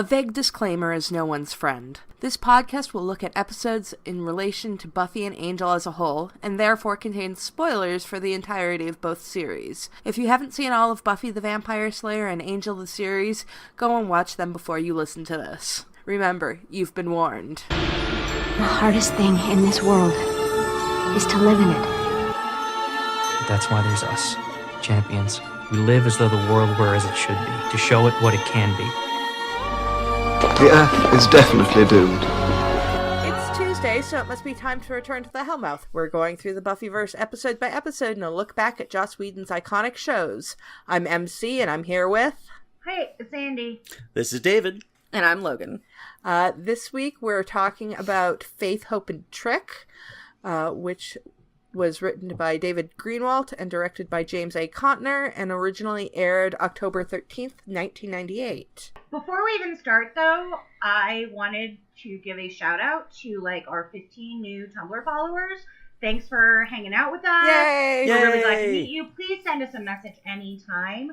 A vague disclaimer is no one's friend. This podcast will look at episodes in relation to Buffy and Angel as a whole, and therefore contains spoilers for the entirety of both series. If you haven't seen all of Buffy the Vampire Slayer and Angel the series, go and watch them before you listen to this. Remember, you've been warned. The hardest thing in this world is to live in it. That's why there's us, champions. We live as though the world were as it should be, to show it what it can be. The Earth is definitely doomed. It's Tuesday, so it must be time to return to the Hellmouth. We're going through the Buffyverse episode by episode and a look back at Joss Whedon's iconic shows. I'm Emcee, and I'm here with... Hey, it's Andie. This is David. And I'm Logan. This week we're talking about Faith, Hope, and Trick, which was written by David Greenwalt and directed by James A. Contner, and originally aired October 13th, 1998. Before we even start, though, I wanted to give a shout out to our 15 new Tumblr followers. Thanks for hanging out with us. Yay! We're really glad to meet you. Please send us a message anytime.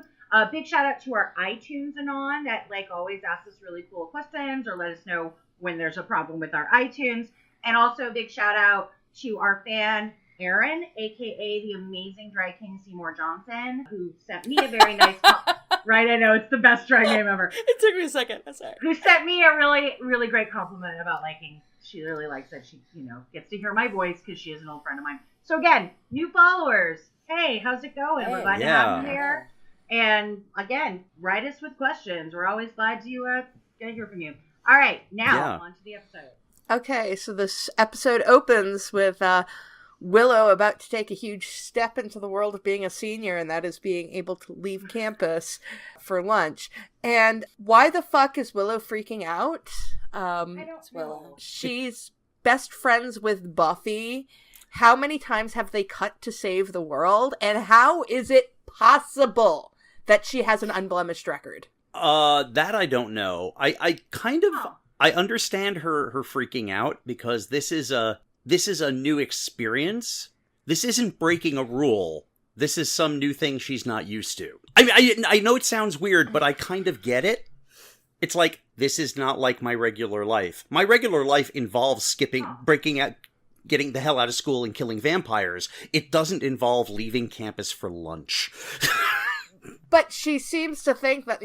Big shout out to our iTunes Anon that always ask us really cool questions or let us know when there's a problem with our iTunes. And also a big shout out to our fan Aaron, aka the amazing Dry King Seymour Johnson, who sent me a very nice right, I know it's the best drag name ever. It took me a second. I'm sorry. Who sent me a really, really great compliment about liking. She really likes that she, gets to hear my voice because she is an old friend of mine. So again, new followers. Hey, how's it going? Hey, we're glad to have you here. And again, write us with questions. We're always glad to hear from you. All right, now on to the episode. Okay, so this episode opens with Willow about to take a huge step into the world of being a senior, and that is being able to leave campus for lunch. And why the fuck is Willow freaking out? I don't know. She's best friends with Buffy. How many times have they cut to save the world? And how is it possible that she has an unblemished record? That I don't know. I kind of I understand her freaking out because this is a new experience. This isn't breaking a rule. This is some new thing she's not used to. I know it sounds weird, but I kind of get it. It's like, this is not like my regular life. My regular life involves breaking out, getting the hell out of school and killing vampires. It doesn't involve leaving campus for lunch. But she seems to think that,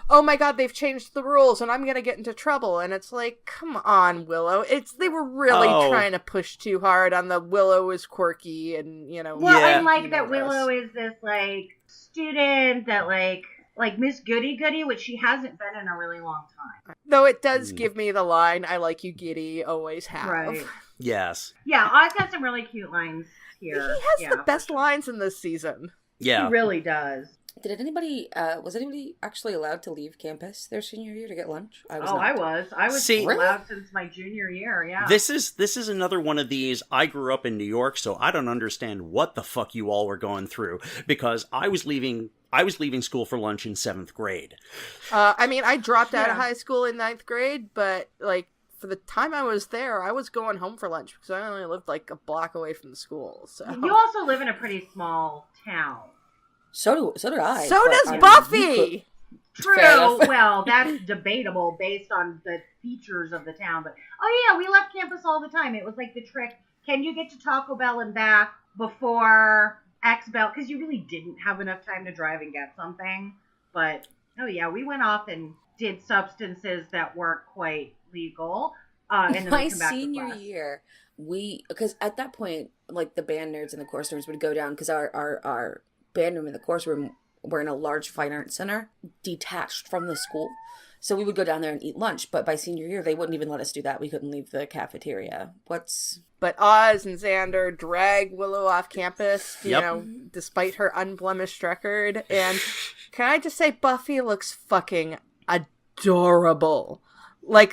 oh my god, they've changed the rules and I'm going to get into trouble. And it's like, come on, Willow. They were really trying to push too hard on the Willow is quirky and, Well, and that Willow is this, student that, like Miss Goody-Goody, which she hasn't been in a really long time. Though it does give me the line, I like you, Giddy, always have. Right. Yes. Yeah, Oz has some really cute lines here. He has the best lines in this season. Yeah. He really does. Did anybody, was anybody actually allowed to leave campus their senior year to get lunch? I was. I was allowed since my junior year, yeah. This is another one of these, I grew up in New York, so I don't understand what the fuck you all were going through, because I was leaving school for lunch in 7th grade. I dropped out of high school in 9th grade, but, for the time I was there, I was going home for lunch, because I only lived, a block away from the school, so. You also live in a pretty small town. So did I. So does Buffy! True. Well, that's debatable based on the features of the town. But, we left campus all the time. It was like the trick. Can you get to Taco Bell and back before X Bell? Because you really didn't have enough time to drive and get something. But, we went off and did substances that weren't quite legal. And then my we come back senior year, because at that point, the band nerds and the course nerds would go down, because our band room and the course room were in a large fine arts center detached from the school, so we would go down there and eat lunch. But by senior year, they wouldn't even let us do that. We couldn't leave the cafeteria. But Oz and Xander drag Willow off campus, despite her unblemished record. And can I just say, Buffy looks fucking adorable.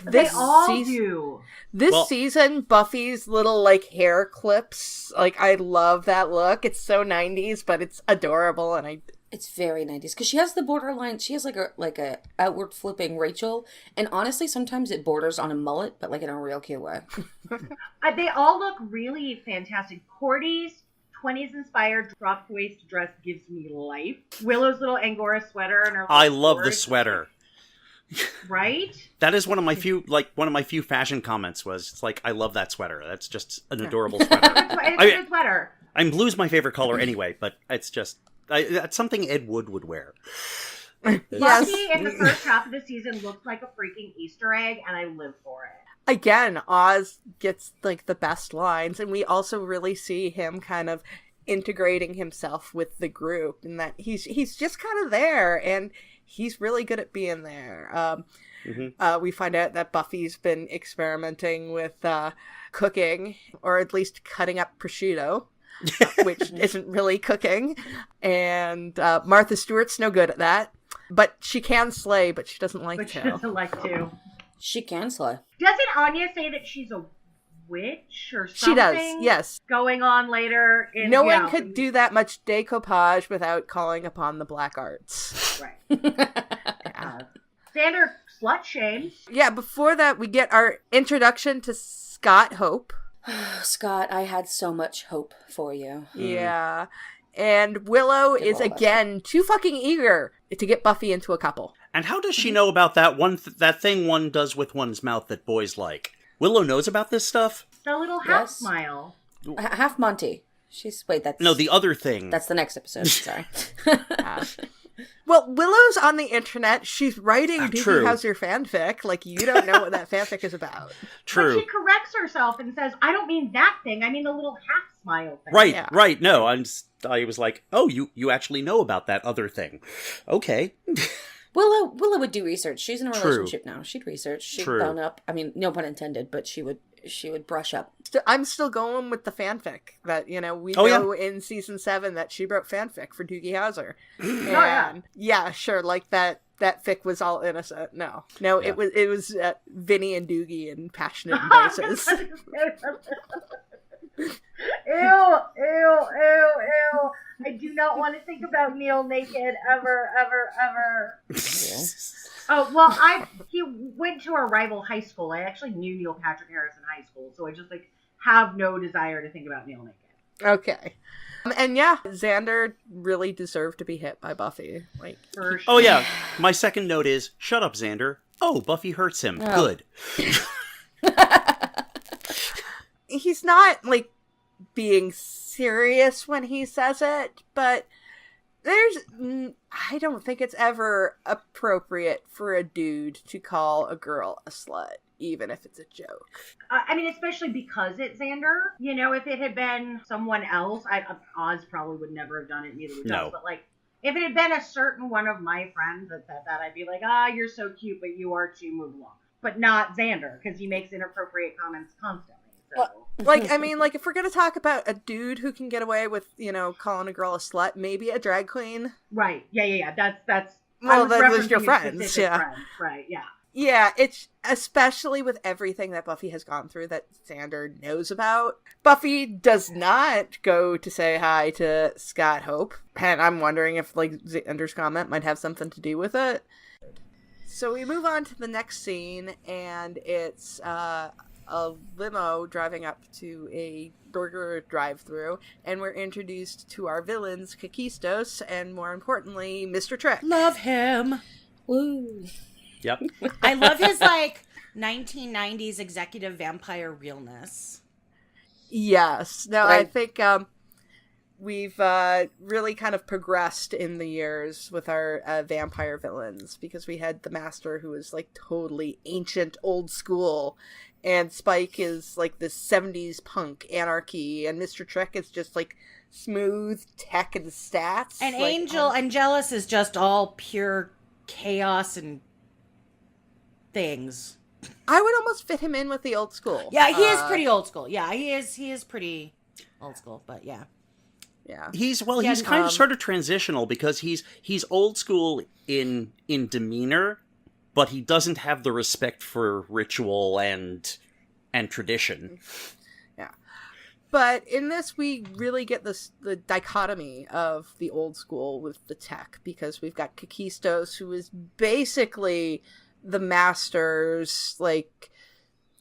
They all do. This season, Buffy's little, hair clips, I love that look. It's so 90s, but it's adorable, and It's very 90s, because she has the borderline, she has a outward flipping Rachel, and honestly, sometimes it borders on a mullet, but in a real cute way. They all look really fantastic. Cordy's 20s inspired drop waist dress gives me life. Willow's little Angora sweater and her I love the sweater. Right? That is one of my few fashion comments was, it's like, I love that sweater. That's just an adorable sweater. It's a good sweater. Blue's my favorite color anyway, but it's just, that's something Ed Wood would wear. Buffy in the first half of the season looked like a freaking Easter egg, and I live for it. Again, Oz gets like the best lines, and we also really see him kind of integrating himself with the group, and that he's just kind of there, and he's really good at being there. We find out that Buffy's been experimenting with cooking, or at least cutting up prosciutto, which isn't really cooking. And Martha Stewart's no good at that, but she can slay, but she doesn't like to. She doesn't like to. She can slay. Doesn't Anya say that she's a witch or something? She does, yes. Going on later. No one could do that much decoupage without calling upon the black arts. Right. Xander slut shames. Yeah, before that, we get our introduction to Scott Hope. Scott, I had so much hope for you. Yeah. And Willow is again too fucking eager to get Buffy into a couple. And how does she know about that that thing one does with one's mouth that boys like? Willow knows about this stuff? The little half smile. Half Monty. That's... No, the other thing. That's the next episode, sorry. Well, Willow's on the internet. She's writing True. Doogie Howser fanfic. Like, you don't know what that fanfic is about. True. But she corrects herself and says, I don't mean that thing. I mean the little half smile thing. Right, Yeah. right. No, I was like, oh, you actually know about that other thing. Okay. Willow would do research. She's in a relationship now. She'd research. She'd bone up. I mean, no pun intended, but she would brush up. I'm still going with the fanfic that, we know in season 7 that she wrote fanfic for Doogie Howser. And yeah, sure, like that fic was all innocent. No, it was Vinny and Doogie in passionate embraces. Ew. I do not want to think about Neil naked ever. Oh, well, he went to our rival high school. I actually knew Neil Patrick Harris in high school, so I just have no desire to think about Neil naked. Okay. And yeah, Xander really deserved to be hit by Buffy. Like, for sure. Oh yeah, my second note is, shut up, Xander. Oh, Buffy hurts him. Oh. Good. He's not, being serious when he says it, but I don't think it's ever appropriate for a dude to call a girl a slut, even if it's a joke. I mean, especially because it's Xander. If it had been someone else, Oz probably would never have done it, neither would Oz, but if it had been a certain one of my friends that said that, I'd be like, you're so cute, but you are too, move along. But not Xander, because he makes inappropriate comments constantly. So. If we're going to talk about a dude who can get away with, calling a girl a slut, maybe a drag queen. Right. Yeah. That's. Well, that was your friends. Yeah. Friends. Right. Yeah. Yeah. It's especially with everything that Buffy has gone through that Xander knows about. Buffy does not go to say hi to Scott Hope. And I'm wondering if, Xander's comment might have something to do with it. So we move on to the next scene, and it's, a limo driving up to a burger drive-thru, and we're introduced to our villains, Kakistos, and more importantly, Mr. Trick. Love him. Woo. Yep. I love his 1990s executive vampire realness. Yes. No, Right. I think we've really kind of progressed in the years with our vampire villains, because we had the Master, who was totally ancient, old school, and Spike is this 70s punk anarchy, and Mr. Trick is just smooth tech and stats. And Angelus is just all pure chaos and things. I would almost fit him in with the old school. Yeah, he is pretty old school. Yeah, he is pretty old school, but yeah. Yeah. He's kind of sort of transitional, because he's old school in demeanor, but he doesn't have the respect for ritual and tradition. Yeah. But in this, we really get the dichotomy of the old school with the tech, because we've got Kakistos, who is basically the Master's,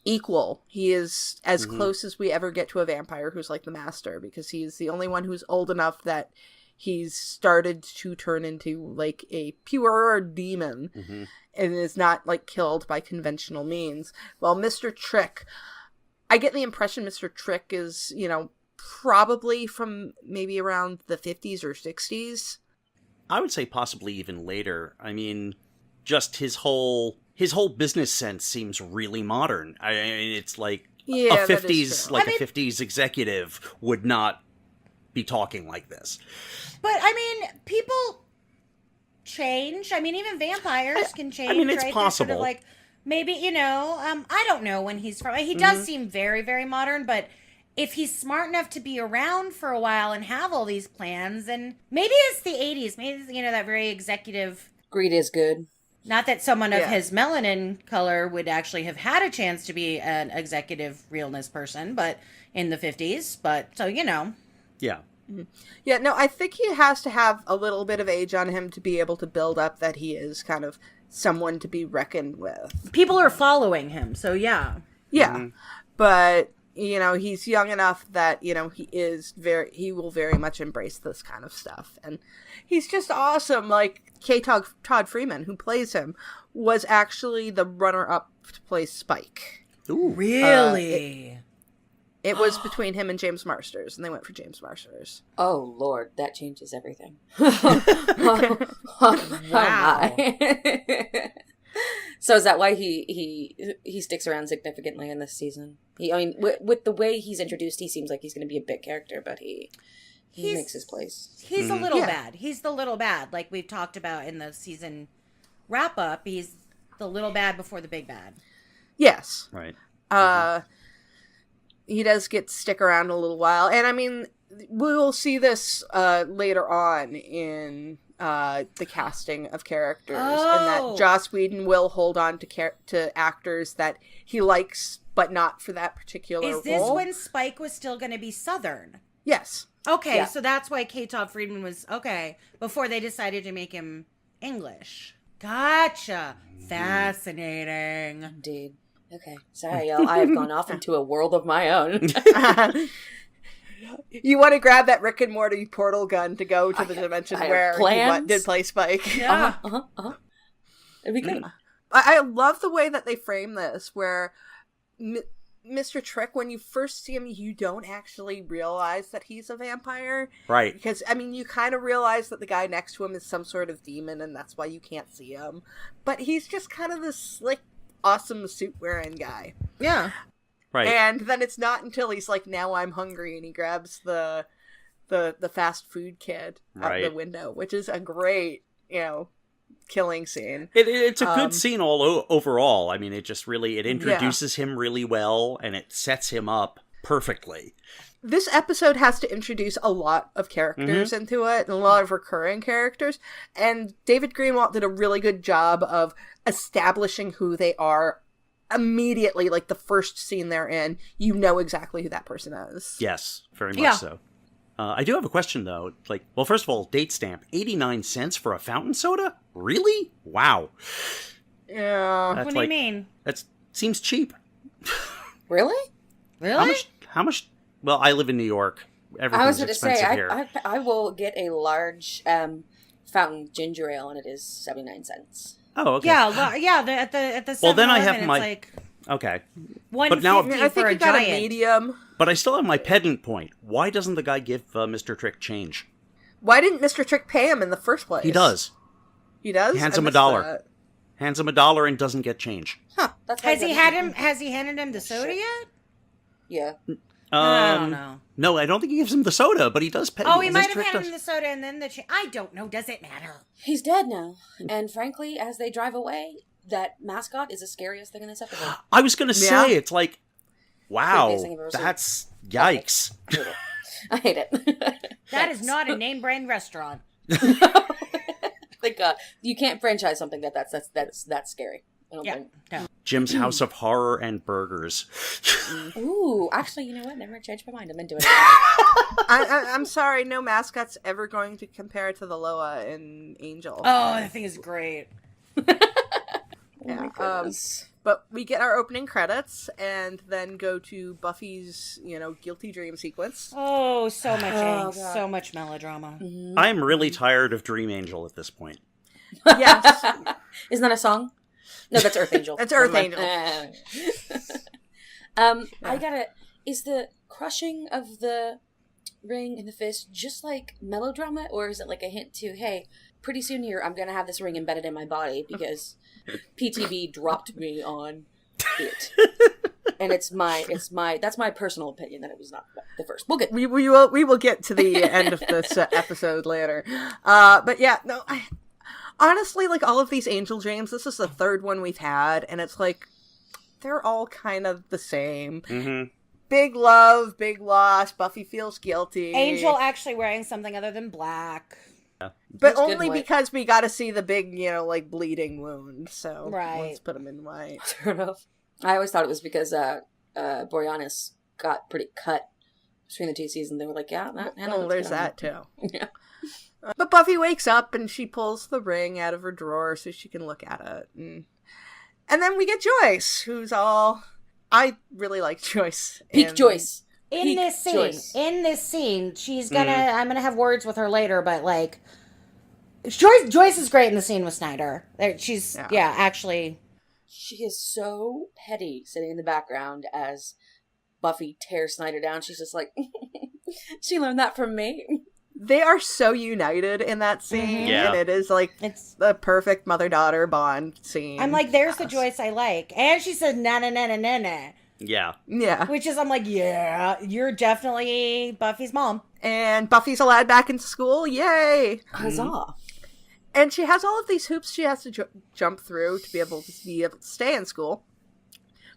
equal. He is as close as we ever get to a vampire who's like the Master, because he's the only one who's old enough that he's started to turn into, like, a pure demon and is not, like, killed by conventional means. Well, Mr. Trick, I get the impression Mr. Trick is, you know, probably from maybe around the 50s or 60s. I would say possibly even later. I mean, just his whole business sense seems really modern. I mean, it's like a 50s executive would not be talking like this. But I mean, people change. I mean, even vampires can change. I mean, it's right? possible. Sort of like, maybe, you know, I don't know when he's from. He does seem very, very modern, but if he's smart enough to be around for a while and have all these plans, then maybe it's the 80s. Maybe it's, you know, that very executive. Greed is good. Not that someone of his melanin color would actually have had a chance to be an executive realness person, but in the 50s. But so, you know. Yeah. Yeah, no, I think he has to have a little bit of age on him to be able to build up that he is kind of someone to be reckoned with. People are following him, so yeah. Yeah, but, you know, he's young enough that, you know, he will very much embrace this kind of stuff. And he's just awesome. Like, Todd Freeman, who plays him, was actually the runner-up to play Spike. Ooh. Really? It was between him and James Marsters, and they went for James Marsters. Oh, Lord, that changes everything. Wow. So is that why he sticks around significantly in this season? I mean, with the way he's introduced, he seems like he's going to be a big character, but he makes his place. He's a little bad. He's the little bad, like we've talked about in the season wrap-up. He's the little bad before the big bad. Yes. Right. He does stick around a little while. And, I mean, we will see this later on in the casting of characters. And that Joss Whedon will hold on to actors that he likes, but not for that particular role. Is this when Spike was still going to be Southern? Yes. Okay, so that's why Todd Freeman was, before they decided to make him English. Gotcha. Fascinating. Indeed. Okay. Sorry, y'all. I have gone off into a world of my own. You want to grab that Rick and Morty portal gun to go to the dimension where he did play Spike. Yeah. It'd be great. I love the way that they frame this, where Mr. Trick, when you first see him, you don't actually realize that he's a vampire. Right. Because, I mean, you kind of realize that the guy next to him is some sort of demon, and that's why you can't see him. But he's just kind of this slick, awesome suit-wearing guy. Yeah. Right. And then it's not until he's like, now I'm hungry, and he grabs the fast food kid out the window, which is a great, you know, killing scene. It's a good scene overall. I mean, it just really, it introduces him really well, and it sets him up perfectly. This episode has to introduce a lot of characters into it, and a lot of recurring characters, and David Greenwalt did a really good job of establishing who they are immediately. Like, the first scene they're in, you know exactly who that person is. Yes, very much so. I do have a question, though. Like, well, first of all, date stamp, 89 cents for a fountain soda? Really? Wow. Yeah. That's What do you mean? That seems cheap. Really? Really? How much? Well, I live in New York. I was Everything's going to expensive say, here. I will get a large fountain ginger ale, and it is 79 cents. Oh, okay. Yeah, at the 7-Eleven, Well, then I have it's my... like Okay. $1.50 now- I think for a you got giant. a medium. But I still have my pedant point. Why doesn't the guy give Mr. Trick change? Why didn't Mr. Trick pay him in the first place? He does. He does? He hands I him missed $1. that. Hands him $1 and doesn't get change. Huh. That's why Has he handed him the soda yet? Yeah. I don't know. No, I don't think he gives him the soda, but he does pay. Oh, he Mr. might have Trick handed does. him the soda and then I don't know. Does it matter? He's dead now. And frankly, as they drive away, that mascot is the scariest thing in this episode. I was going to say, it's like, wow, Creepiest thing I've ever seen. that's yikes. I hate it. That is not a name brand restaurant. Thank God. You can't franchise something that's scary. I don't think. No. Jim's House of Horror and Burgers. Ooh, actually, you know what? Never changed my mind. I'm into it. I'm sorry, no mascot's ever going to compare to the Loa in Angel. Oh, that thing is great. Yeah, But we get our opening credits and then go to Buffy's, guilty dream sequence. Oh, so much angst, God. so much melodrama. I'm really tired of Dream Angel at this point. Yes. Isn't that a song? No, that's Earth Angel. That's Earth Angel. Is the crushing of the ring in the fist just like melodrama, or is it like a hint to, hey, pretty soon here I'm gonna have this ring embedded in my body because PTB dropped me on it. And that's my personal opinion that it was not the first. We'll get We will get to the end of this episode later. But yeah, no, honestly, like all of these angel dreams, this is the third one we've had, and it's like they're all kind of the same. Mm-hmm. Big love, big loss. Buffy feels guilty. Angel actually wearing something other than black. But That's good only white. because we got to see the big, bleeding wound. So Right. let's put him in white. Fair enough. I always thought it was because Boreanaz got pretty cut between the two seasons. They were like, yeah, There's that too. Yeah. But Buffy wakes up and she pulls the ring out of her drawer so she can look at it. And then we get Joyce, who's all... I really like Joyce. Peak Joyce. In this scene, she's gonna. I'm gonna have words with her later, but like, Joyce is great in the scene with Snyder. She's actually. She is so petty, sitting in the background as Buffy tears Snyder down. She's just like, she learned that from me. They are so united in that scene, Yeah. and it is like It's. the perfect mother-daughter bond scene. I'm like, there's the Joyce I like, and she says na na na na na na, Yeah. Yeah. which is I'm like, yeah, you're definitely Buffy's mom. And Buffy's allowed back into school, yay! Huzzah. And she has all of these hoops she has to jump through to be able to stay in school.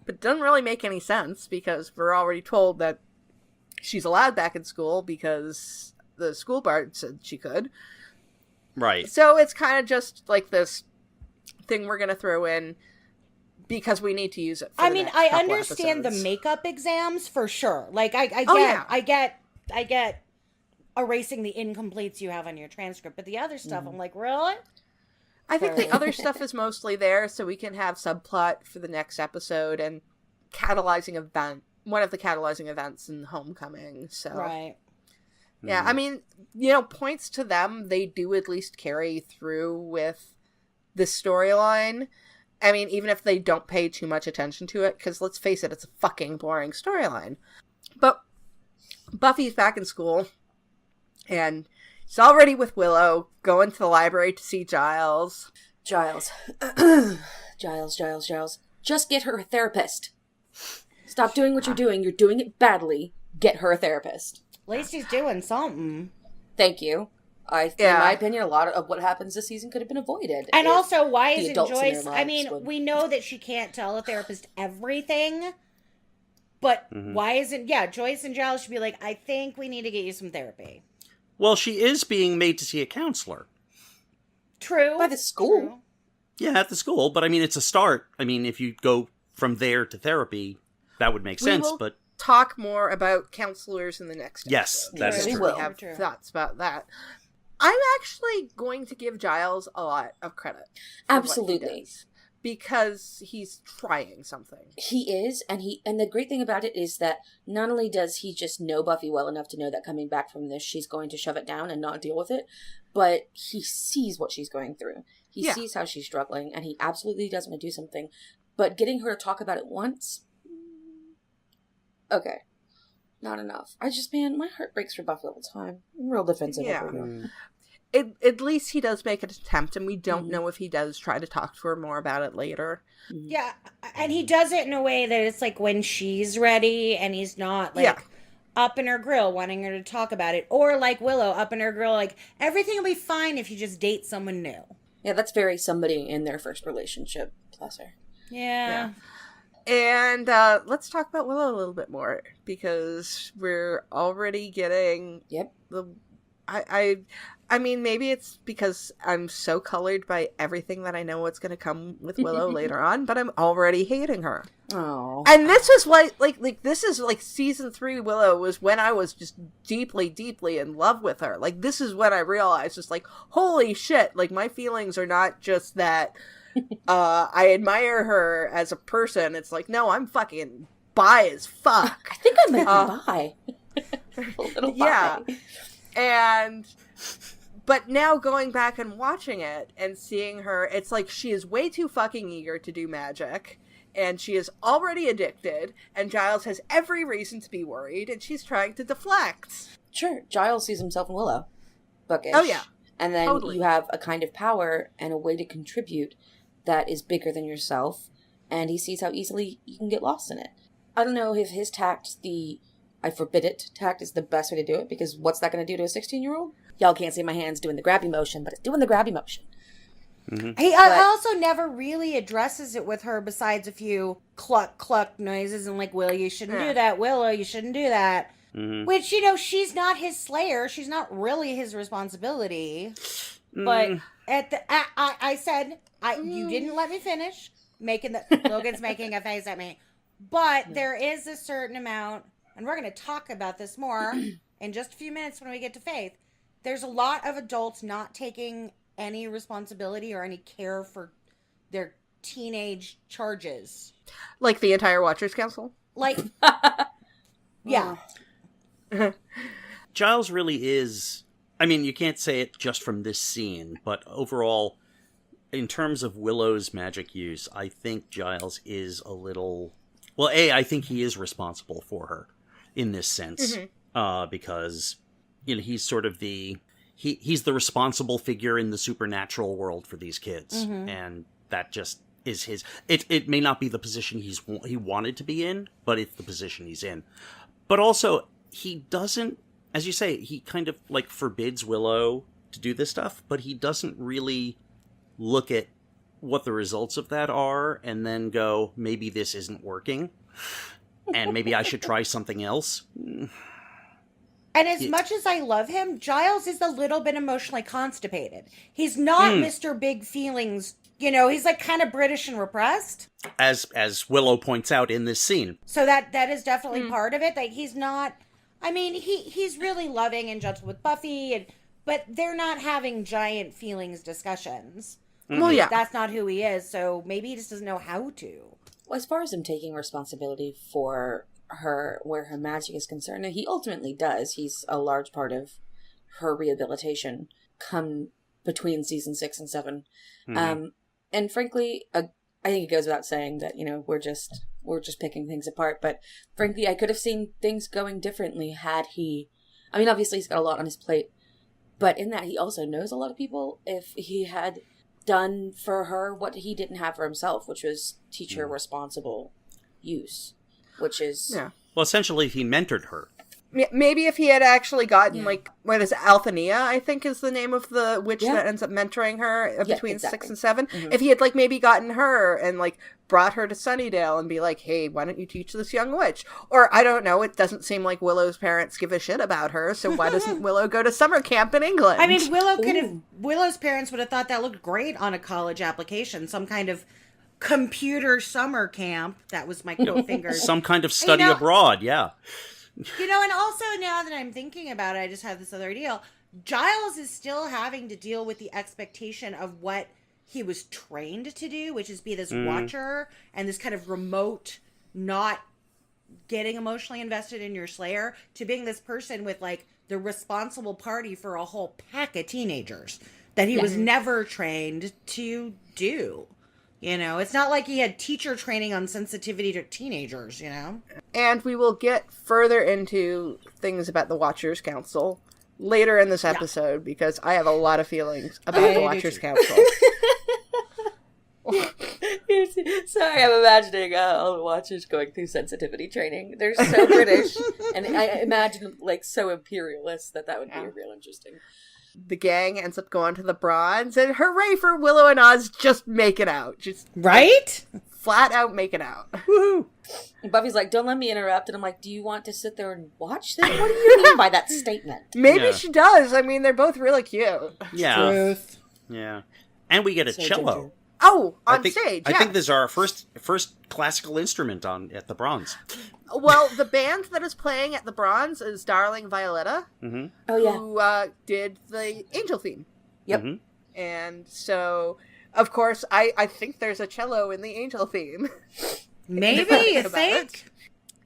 But it doesn't really make any sense, because we're already told that she's allowed back in school because the school board said she could. Right. So it's kind of just like this thing we're going to throw in because we need to use it for I the mean, next I couple understand episodes. the makeup exams for sure. Like, Oh, yeah. I get erasing the incompletes you have on your transcript, but the other stuff, I'm like, really? I think the other stuff is mostly there so we can have subplot for the next episode and one of the catalyzing events in Homecoming. So Right. yeah, I mean, points to them, they do at least carry through with this storyline. I mean, even if they don't pay too much attention to it, because let's face it, it's a fucking boring storyline. But Buffy's back in school, and she's already with Willow, going to the library to see Giles. Giles. Giles. Just get her a therapist. Stop doing what you're doing. You're doing it badly. Get her a therapist. At least he's doing something. Thank you. In my opinion, a lot of what happens this season could have been avoided. And if also, why the isn't adults in their Joyce? I lives mean, would- we know that she can't tell a therapist everything, but why isn't? Yeah, Joyce and Giles should be like, I think we need to get you some therapy. Well, she is being made to see a counselor. True. By the school. True. Yeah, at the school, but I mean, it's a start. I mean, if you go from there to therapy, that would make sense, will but... talk more about counselors in the next Yes, episode. that is because true. We have True. thoughts about that. I'm actually going to give Giles a lot of credit. For what he Absolutely. does, because he's trying something. He is, and the great thing about it is that not only does he just know Buffy well enough to know that coming back from this, she's going to shove it down and not deal with it, but he sees what she's going through. He Yeah. sees how she's struggling, and he absolutely does want to do something. But getting her to talk about it once, okay, not enough. My heart breaks for Buffy all the time. I'm real defensive Yeah. over her. At least he does make an attempt, and we don't know if he does try to talk to her more about it later. Yeah, and he does it in a way that it's like when she's ready, and he's not like Yeah. up in her grill wanting her to talk about it, or like Willow up in her grill, like everything will be fine if you just date someone new. Yeah, that's very somebody in their first relationship. Bless her. Yeah. And let's talk about Willow a little bit more, because we're already getting Yep. I mean, maybe it's because I'm so colored by everything that I know what's going to come with Willow later on, but I'm already hating her. Oh. And this is what, like this is like season 3 Willow was when I was just deeply, deeply in love with her. Like, this is when I realized, just like, holy shit, like, my feelings are not just that I admire her as a person. It's like, no, I'm fucking bi as fuck. I think I might be bi. A little bi. Yeah. But now going back and watching it and seeing her, it's like she is way too fucking eager to do magic. And she is already addicted. And Giles has every reason to be worried. And she's trying to deflect. Sure. Giles sees himself in Willow. Bookish. Oh, yeah. And then Totally. you have a kind of power and a way to contribute that is bigger than yourself. And he sees how easily you can get lost in it. I don't know if his tact, I forbid it tact, is the best way to do it. Because what's that going to do to a 16-year-old? Y'all can't see my hands doing the grabby motion, but it's doing the grabby motion. Mm-hmm. He also never really addresses it with her besides a few cluck cluck noises and like, Willow, you shouldn't do that. Willow, you shouldn't do that. Mm-hmm. Which, she's not his slayer. She's not really his responsibility. But I said, you didn't let me finish. Logan's making a face at me. But there is a certain amount, and we're going to talk about this more in just a few minutes when we get to Faith. There's a lot of adults not taking any responsibility or any care for their teenage charges. Like the entire Watchers Council? Like, yeah. Giles really is, I mean, you can't say it just from this scene, but overall, in terms of Willow's magic use, I think Giles is a little, well, I think he is responsible for her in this sense, because, he's sort of he's the responsible figure in the supernatural world for these kids, and that just is his, it may not be the position he wanted to be in, but it's the position he's in. But also, he doesn't, as you say, he kind of, like, forbids Willow to do this stuff, but he doesn't really look at what the results of that are and then go, maybe this isn't working, and maybe I should try something else. And as much as I love him, Giles is a little bit emotionally constipated. He's not Mr. Big Feelings. He's like kind of British and repressed. As Willow points out in this scene. So that is definitely part of it. Like, he's not, I mean, he's really loving and gentle with Buffy, but they're not having giant feelings discussions. Well, yeah. That's not who he is, so maybe he just doesn't know how to. Well, as far as him taking responsibility for her, where her magic is concerned, he ultimately does. He's a large part of her rehabilitation come between season 6 and 7. And frankly, I think it goes without saying that, we're just picking things apart. But frankly, I could have seen things going differently had he, I mean, obviously he's got a lot on his plate, but in that he also knows a lot of people. If he had done for her what he didn't have for himself, which was teach her responsible use, which is... Yeah. Well, essentially, he mentored her. Maybe if he had actually gotten, what is it, Althenia, I think is the name of the witch that ends up mentoring her between 6 and 7. If he had, maybe gotten her and, brought her to Sunnydale and be like, hey, why don't you teach this young witch? Or, I don't know, it doesn't seem like Willow's parents give a shit about her, so why doesn't Willow go to summer camp in England? I mean, Willow's parents would have thought that looked great on a college application, some kind of computer summer camp. That was my quote fingers. Some kind of study abroad, yeah. And also now that I'm thinking about it, I just have this other deal. Giles is still having to deal with the expectation of what he was trained to do, which is be this watcher and this kind of remote, not getting emotionally invested in your slayer, to being this person with the responsible party for a whole pack of teenagers that he was never trained to do. It's not like he had teacher training on sensitivity to teenagers, And we will get further into things about the Watchers Council later in this episode, because I have a lot of feelings about the Watchers Council. Sorry, I'm imagining all the Watchers going through sensitivity training. They're so British, and I imagine, so imperialist, that would be real interesting. The gang ends up going to the Bronze, and hooray for Willow and Oz just making out. Just right? Flat out making out. Woohoo! And Buffy's like, don't let me interrupt. And I'm like, do you want to sit there and watch this? What do you mean by that statement? Maybe she does. I mean, they're both really cute. Yeah. Truth. Yeah. And we get a cello. Ginger. Oh, on stage, I think this is our first classical instrument at the Bronze. Well, the band that is playing at the Bronze is Darling Violetta, Oh, yeah. who did the Angel theme. Yep. Mm-hmm. And so Of course, I think there's a cello in the Angel theme. Maybe, you think?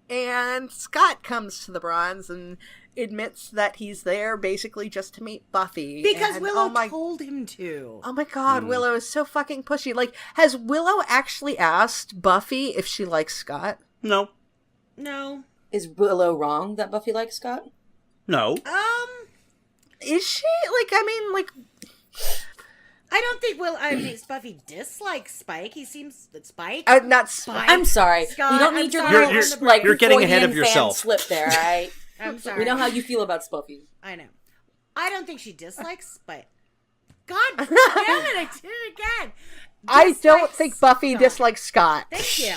And Scott comes to the bronze and admits that he's there basically just to meet Buffy. Because and, Willow told him to. Oh my god, Willow is so fucking pushy. Like, has Willow actually asked Buffy if she likes Scott? No. No. Is Willow wrong that Buffy likes Scott? No. Is she? Like, I mean, like... I don't think Buffy dislikes Spike. He seems... Spike? Not Spike. I'm sorry. Scott, we don't need your you're getting ahead of yourself. Slip there, right? I'm sorry. We know how you feel about Buffy. I know. I don't think she dislikes Spike. God damn it, I did it again. I don't think Buffy dislikes Scott. Thank you.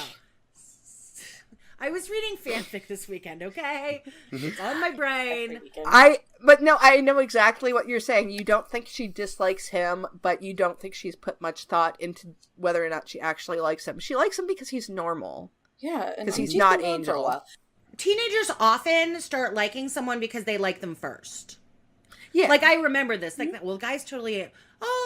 I was reading fanfic this weekend, okay? It's on my brain. But no, I know exactly what you're saying. You don't think she dislikes him, but you don't think she's put much thought into whether or not she actually likes him. She likes him because he's normal. Yeah. Because he's not Angel. Teenagers often start liking someone because they like them first. Yeah. Like, I remember this. Like, well, guys totally,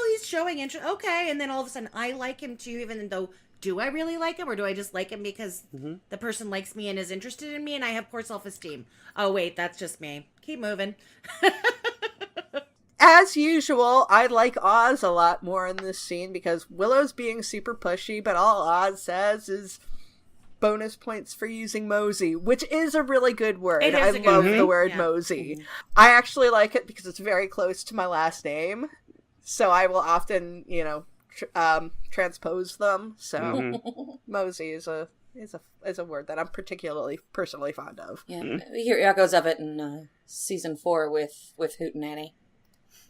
he's showing interest. Okay. And then all of a sudden, I like him too, even though, do I really like him? Or do I just like him because the person likes me and is interested in me and I have poor self-esteem? Oh, wait, that's just me. Keep moving. As usual, I like Oz a lot more in this scene because Willow's being super pushy, but all Oz says is bonus points for using mosey, which is a really good word. I love the word mosey. I actually like it because it's very close to my last name, so I will often, transpose them. So mosey is a word that I'm personally fond of. Yeah, we hear echoes of it in season 4 with Hoot and Annie.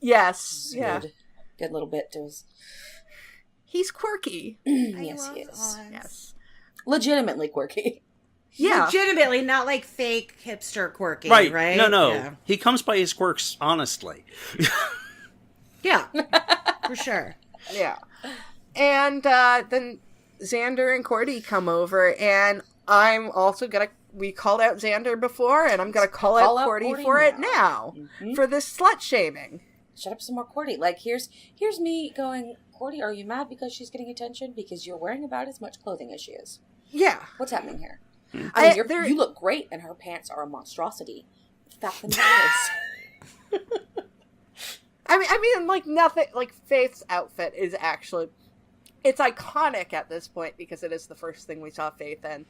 Yes, good little bit to us. He's quirky. Yes, he is. Yes. Legitimately quirky. Yeah. Legitimately, not like fake hipster quirky, right? No. Yeah. He comes by his quirks honestly. Yeah, for sure. Yeah. And then Xander and Cordy come over, and I'm also we called out Xander before, and I'm going to call out Cordy for it now. For this slut shaming. Shut up some more, Cordy. Like, here's me going, Cordy, are you mad because she's getting attention? Because you're wearing about as much clothing as she is. Yeah. What's happening here? I mean, you look great, and her pants are a monstrosity. Fact than that is. I mean, like, nothing, like, Faith's outfit is actually, it's iconic at this point because it is the first thing we saw Faith in.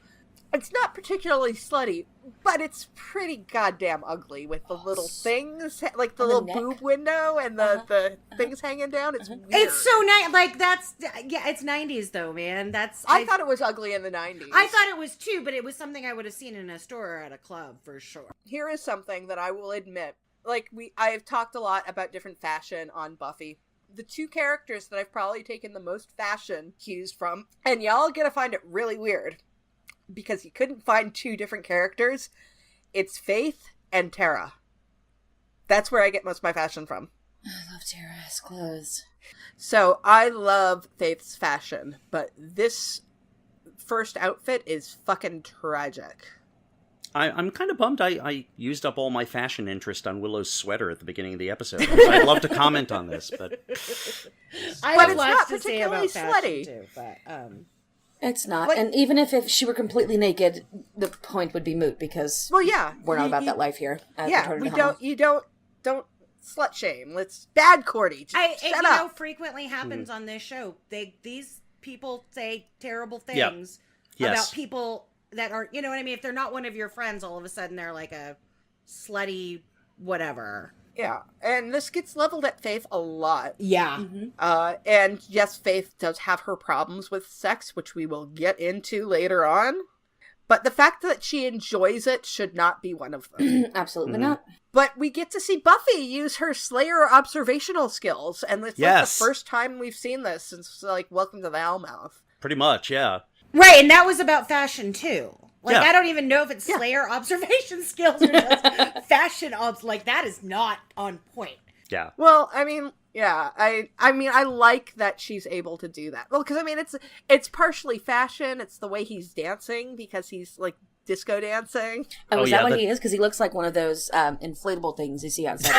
It's not particularly slutty, but it's pretty goddamn ugly with the little things, like the little boob window and the things hanging down. It's weird. It's so nice. Like, it's 90s though, man. I thought it was ugly in the 90s. I thought it was too, but it was something I would have seen in a store or at a club for sure. Here is something that I will admit. Like, I've talked a lot about different fashion on Buffy. The two characters that I've probably taken the most fashion cues from, and y'all are gonna find it really weird, because you couldn't find two different characters, it's Faith and Tara. That's where I get most of my fashion from. I love Tara's clothes. So, I love Faith's fashion, but this first outfit is fucking tragic. I'm kind of bummed I used up all my fashion interest on Willow's sweater at the beginning of the episode. I'd love to comment on this, but I but have it's lots not to say particularly about fashion slutty. too, but It's not. And even if she were completely naked, the point would be moot because we're not about that life here. You don't slut shame. Let's bad Cordy. Shut up. Frequently happens on this show. These people say terrible things about people that are, you know what I mean? If they're not one of your friends, all of a sudden they're like a slutty whatever. Yeah, and this gets leveled at Faith a lot. Yeah. And yes, Faith does have her problems with sex, which we will get into later on. But the fact that she enjoys it should not be one of them. Absolutely not. But we get to see Buffy use her Slayer observational skills, and it's like the first time we've seen this since, like, Welcome to the Hellmouth. Pretty much, yeah. Right, and that was about fashion, too. Like, Yeah. I don't even know if it's Slayer observation skills or just fashion like, that is not on point. Yeah. Well, I mean, yeah, I mean, I like that she's able to do that. Well, because, I mean, it's partially fashion, it's the way he's dancing, because he's, like, disco dancing. Oh, is that what he is? Because he looks like one of those inflatable things you see outside of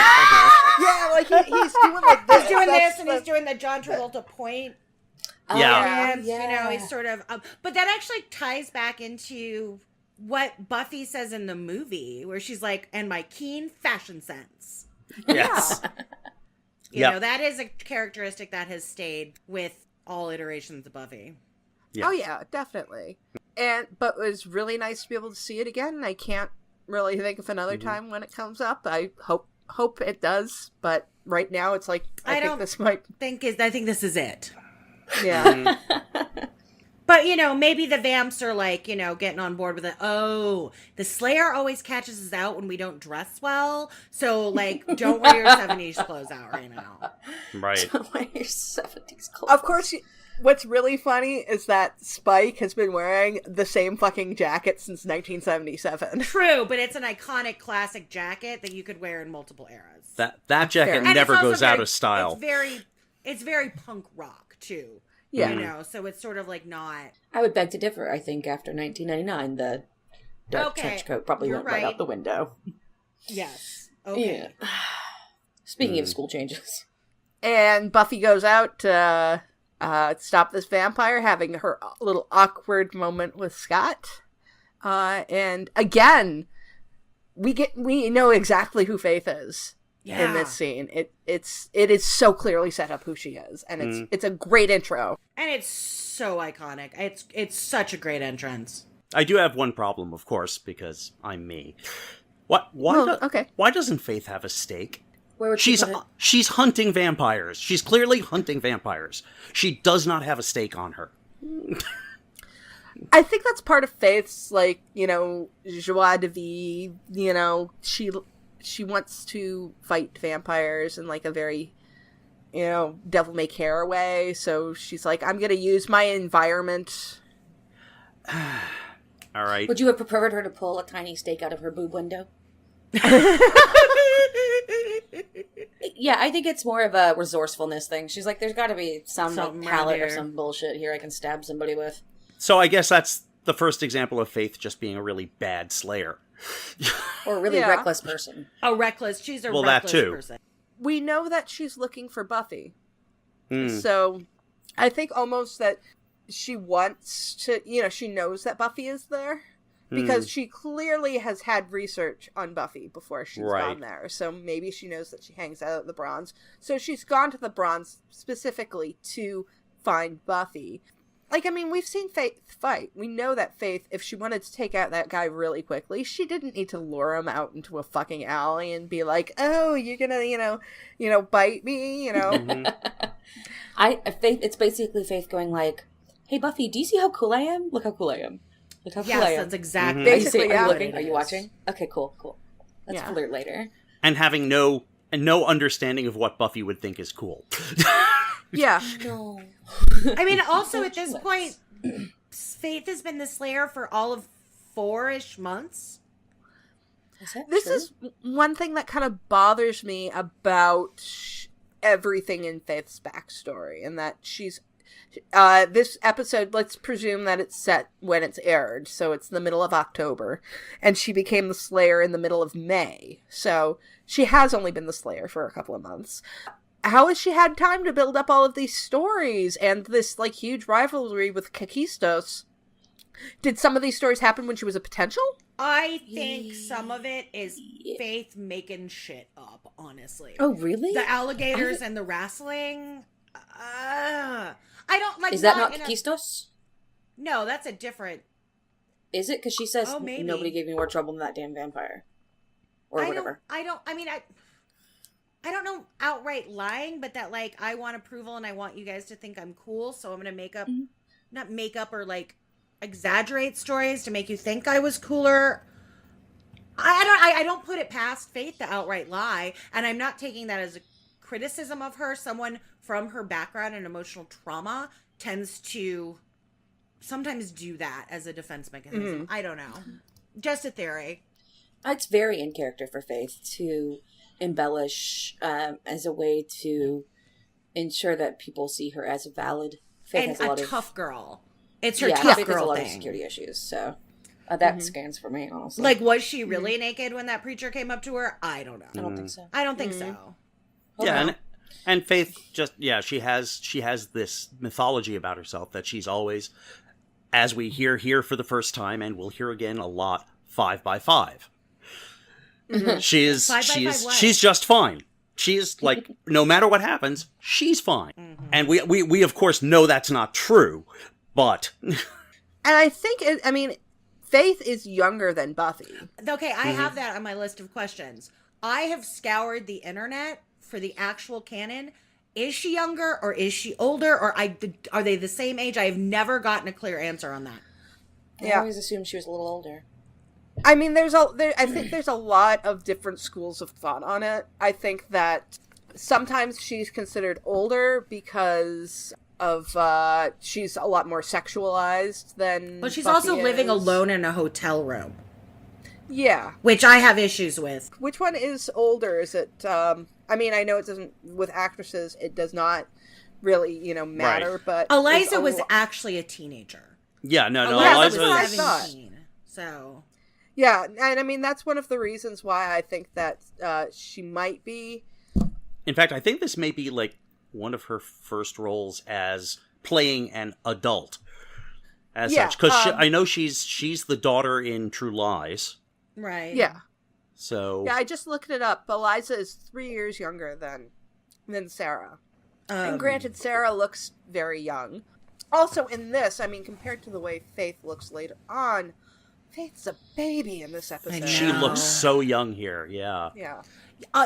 Yeah, like, he's doing like this. He's doing this, and he's doing the John Travolta point. Yeah. And, you know, he's sort of, but that actually ties back into what Buffy says in the movie, where she's like, and my keen fashion sense. Yes. You know, that is a characteristic that has stayed with all iterations of Buffy. Yes. Oh yeah, definitely. But it was really nice to be able to see it again. I can't really think of another time when it comes up. I hope it does, but right now it's like I think this might I think this is it. Yeah. But, you know, maybe the vamps are like, you know, getting on board with it. Oh, the Slayer always catches us out when we don't dress well. So, like, don't wear your 70s clothes out right now. Right. Don't wear your 70s clothes. Of course, what's really funny is that Spike has been wearing the same fucking jacket since 1977. True, but it's an iconic classic jacket that you could wear in multiple eras. That jacket never goes out of style. It's very punk rock, too. Yeah. You know, so it's sort of like not... I would beg to differ. I think after 1999, the dark trench coat probably went right out the window. Yes. Okay. Yeah. Speaking of school changes. And Buffy goes out to stop this vampire, having her little awkward moment with Scott. And again, we know exactly who Faith is. In this scene. It is so clearly set up who she is, and it's a great intro. And it's so iconic. It's such a great entrance. I do have one problem, of course, because I'm me. Why doesn't Faith have a stake? Where would she's hunting vampires. She's clearly hunting vampires. She does not have a stake on her. I think that's part of Faith's, like, you know, joie de vivre. You know, she wants to fight vampires in, like, a very, you know, devil-may-care way. So she's like, I'm going to use my environment. All right. Would you have preferred her to pull a tiny stake out of her boob window? Yeah, I think it's more of a resourcefulness thing. She's like, there's got to be some like, pallet or some bullshit here I can stab somebody with. So I guess that's the first example of Faith just being a really bad slayer. Or a really reckless person. She's a reckless that too. person. We know that she's looking for Buffy. So I think almost that she wants to, you know, she knows that Buffy is there. Because she clearly has had research on Buffy before she's gone there. So maybe she knows that she hangs out at the Bronze. So she's gone to the Bronze specifically to find Buffy. Like, I mean, we've seen Faith fight. We know that Faith, if she wanted to take out that guy really quickly, she didn't need to lure him out into a fucking alley and be like, oh, you're gonna, you know, bite me, you know. Faith, it's basically Faith going like, hey, Buffy, do you see how cool I am? Look how cool I am. Look how cool I am. Yes, that's exactly. Basically, are you looking? Are you watching? Okay, cool. Let's flirt later. And having no understanding of what Buffy would think is cool. Yeah. No. I mean, also at this point, Faith has been the Slayer for all of 4-ish months. This is one thing that kind of bothers me about everything in Faith's backstory, and that she's this episode, let's presume that it's set when it's aired, so it's the middle of October, and she became the Slayer in the middle of May, so she has only been the Slayer for a couple of months. How has she had time to build up all of these stories and this, like, huge rivalry with Kakistos? Did some of these stories happen when she was a potential? I think some of it is Faith making shit up, honestly. Oh, really? The alligators and the wrestling. I don't like. Is that not Kakistos? No, that's a different. Is it? Because she says maybe. Nobody gave me more trouble than that damn vampire, or whatever. I don't know outright lying, but that, like, I want approval and I want you guys to think I'm cool, so I'm gonna make up, not make up or like exaggerate stories to make you think I was cooler. I don't put it past Faith to outright lie, and I'm not taking that as a criticism of her. Someone from her background and emotional trauma tends to sometimes do that as a defense mechanism. I don't know. Just a theory. It's very in character for Faith to embellish as a way to ensure that people see her as valid. Faith and has a lot tough of, girl. It's her tough Faith girl has a lot thing. of security issues, so that scans for me, honestly. Like, was she really naked when that preacher came up to her? I don't know. I don't think so. I don't think so. Yeah, And Faith just, she has this mythology about herself that she's always, as we hear here for the first time, and we'll hear again a lot, 5x5. Mm-hmm. She's just fine. She's like, no matter what happens, she's fine. Mm-hmm. And we of course know that's not true, but... And I think, Faith is younger than Buffy. Okay, I have that on my list of questions. I have scoured the internet for the actual canon. Is she younger or is she older, or are they the same age? I have never gotten a clear answer on that. I always assumed she was a little older. I mean, I think there's a lot of different schools of thought on it. I think that sometimes she's considered older because of she's a lot more sexualized than But she's Buffy also living is. alone in a hotel room. Yeah. Which I have issues with. Which one is older? Is it, I know it doesn't, with actresses, it does not really, matter, right. but... Eliza was actually a teenager. Yeah, no, Eliza was 17, so... Yeah, and that's one of the reasons why I think that she might be... In fact, I think this may be, like, one of her first roles as playing an adult. As such, because I know she's the daughter in True Lies. Right. Yeah. So... Yeah, I just looked it up. Eliza is 3 years younger than Sarah. And granted, Sarah looks very young. Also, in this, compared to the way Faith looks later on... Faith's a baby in this episode. She looks so young here, yeah. Yeah.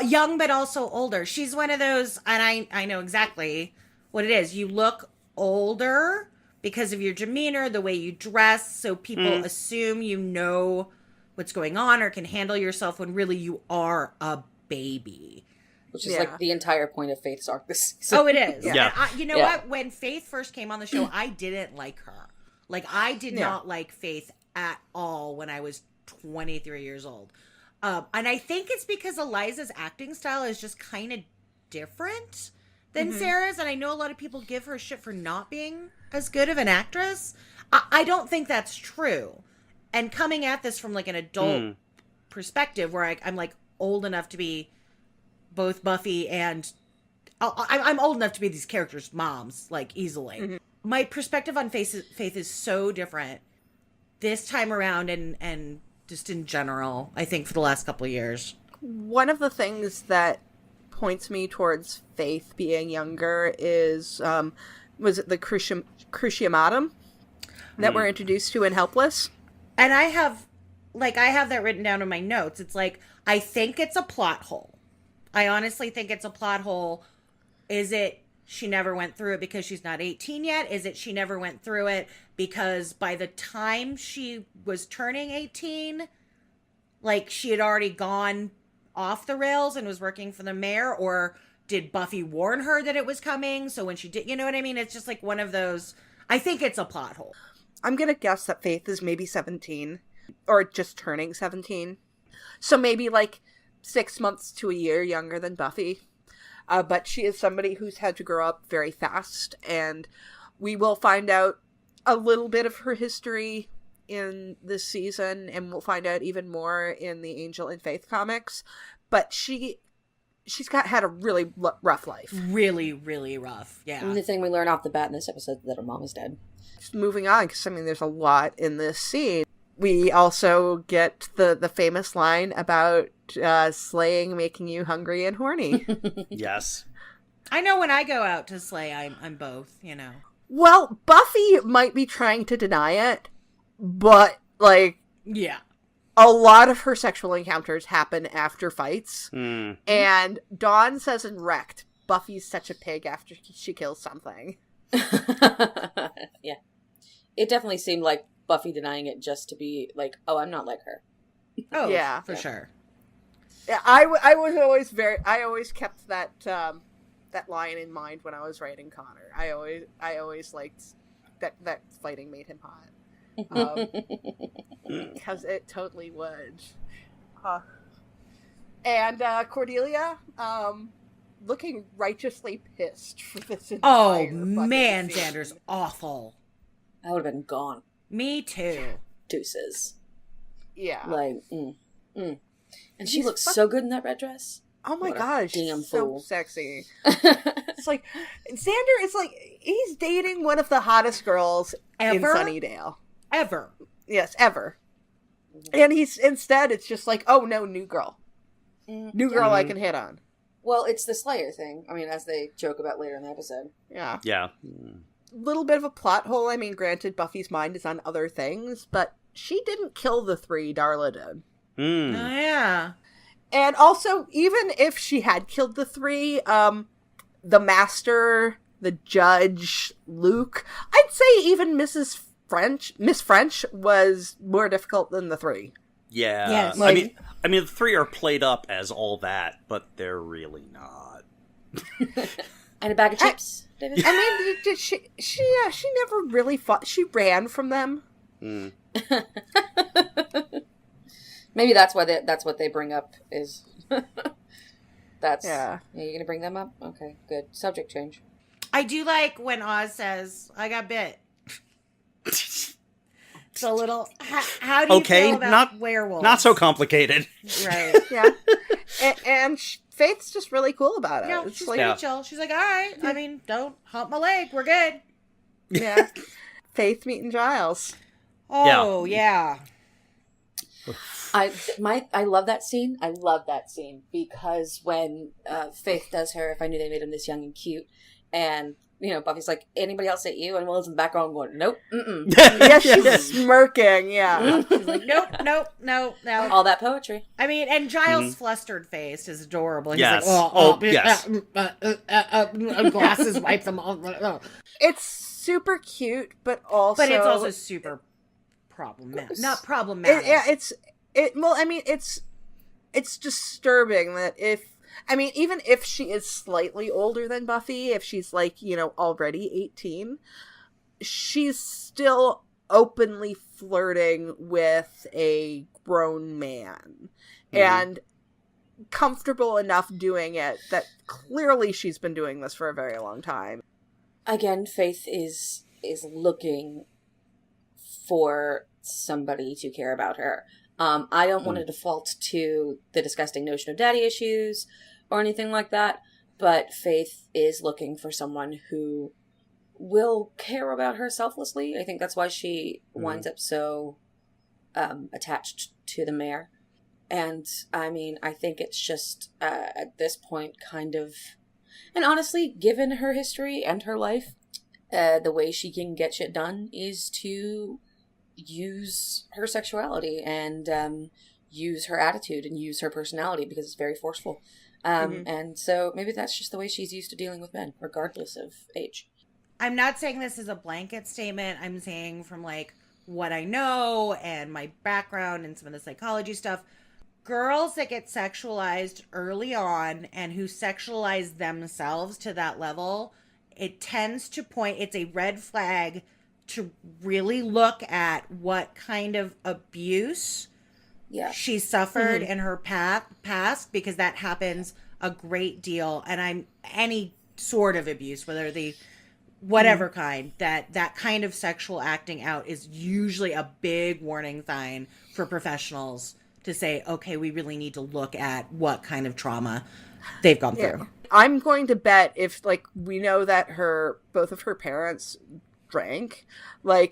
Young, but also older. She's one of those, and I know exactly what it is. You look older because of your demeanor, the way you dress, so people assume you know what's going on or can handle yourself when really you are a baby. Which is like the entire point of Faith's arc this season. Oh, it is. Yeah. And you know what? When Faith first came on the show, I didn't like her. Like, I did not like Faith at all when I was 23 years old. And I think it's because Eliza's acting style is just kind of different than Sarah's. And I know a lot of people give her shit for not being as good of an actress. I don't think that's true. And coming at this from like an adult perspective where I'm like old enough to be both Buffy and I'm old enough to be these characters' moms, like easily. My perspective on Faith is so different this time around and just in general, I think for the last couple of years. One of the things that points me towards Faith being younger is, was it the Cruciatum that we're introduced to in Helpless? And I have that written down in my notes. It's like, I think it's a plot hole. I honestly think it's a plot hole. Is it she never went through it because she's not 18 yet? Is it she never went through it because by the time she was turning 18, like she had already gone off the rails and was working for the mayor? Or did Buffy warn her that it was coming? So when she did, you know what I mean? It's just like one of those, I think it's a plot hole. I'm going to guess that Faith is maybe 17 or just turning 17. So maybe like 6 months to a year younger than Buffy. But she is somebody who's had to grow up very fast, and we will find out a little bit of her history in this season, and we'll find out even more in the Angel and Faith comics. But she's had a really rough life. Really, really rough, yeah. And the thing we learn off the bat in this episode is that her mom is dead. Just moving on, because there's a lot in this scene. We also get the famous line about slaying making you hungry and horny. Yes. I know when I go out to slay, I'm both, Well, Buffy might be trying to deny it, but, like... Yeah. A lot of her sexual encounters happen after fights. And Dawn says in Wrecked, Buffy's such a pig after she kills something. Yeah. It definitely seemed like Buffy denying it just to be like, oh, I'm not like her. Oh, yeah, for sure. Yeah, I always kept that that line in mind when I was writing Connor. I always liked that fighting made him hot. Because it totally would. And Cordelia, looking righteously pissed for this entire man, scene. Xander's awful. I would have been gone. Me too. Deuces. Yeah. Like, And she looks so good in that red dress. Oh my What a gosh, damn so fool. sexy. It's like Xander is like he's dating one of the hottest girls in Ever? Sunnydale. Ever. Yes, ever. And he's instead it's just like, oh no, new girl. New girl I can hit on. Well, it's the Slayer thing. I mean, as they joke about later in the episode. Yeah. Yeah. Little bit of a plot hole. I mean, granted, Buffy's mind is on other things, but she didn't kill the 3, Darla did. Oh, yeah. And also, even if she had killed the 3, the Master, the Judge, Luke, I'd say even Miss French was more difficult than the 3. Yeah. Yes. I mean, the 3 are played up as all that, but they're really not. And a bag of chips, David? I mean, did she never really fought. She ran from them. Maybe that's why that's what they bring up is... That's... Yeah. You're going to bring them up? Okay, good. Subject change. I do like when Oz says, I got bit. It's a little... How do you feel about werewolves? Not so complicated. Right. Yeah. And Faith's just really cool about it. No, It's she's like, pretty chill. She's like, all right. I mean, don't hump my leg. We're good. yeah. Faith meeting Giles. Oh, yeah. I love that scene. I love that scene because when Faith does her, if I knew they made him this young and cute, and Buffy's like, anybody else at you? And Will's in the background going, nope, Yeah, she's smirking. Yeah, She's like, nope. all that poetry. I mean, and Giles' flustered face is adorable. He's Yes. like, Yes. Glasses wipe them off. it's super cute, but also super problematic. Not problematic. It's disturbing that even if she is slightly older than Buffy, if she's already 18, she's still openly flirting with a grown man and comfortable enough doing it that clearly she's been doing this for a very long time. Again, Faith is looking for somebody to care about her. I don't want to default to the disgusting notion of daddy issues or anything like that, but Faith is looking for someone who will care about her selflessly. I think that's why she winds up so attached to the mayor. And, I mean, I think it's just, at this point, kind of... And honestly, given her history and her life, the way she can get shit done is to use her sexuality and use her attitude and use her personality because it's very forceful. And so maybe that's just the way she's used to dealing with men, regardless of age. I'm not saying this is a blanket statement. I'm saying from what I know and my background and some of the psychology stuff, girls that get sexualized early on and who sexualize themselves to that level, it tends to point, it's a red flag to really look at what kind of abuse she suffered in her past, because that happens a great deal. And any sort of abuse, whether the whatever kind, that kind of sexual acting out is usually a big warning sign for professionals to say, okay, we really need to look at what kind of trauma they've gone through. I'm going to bet if we know that both of her parents drank,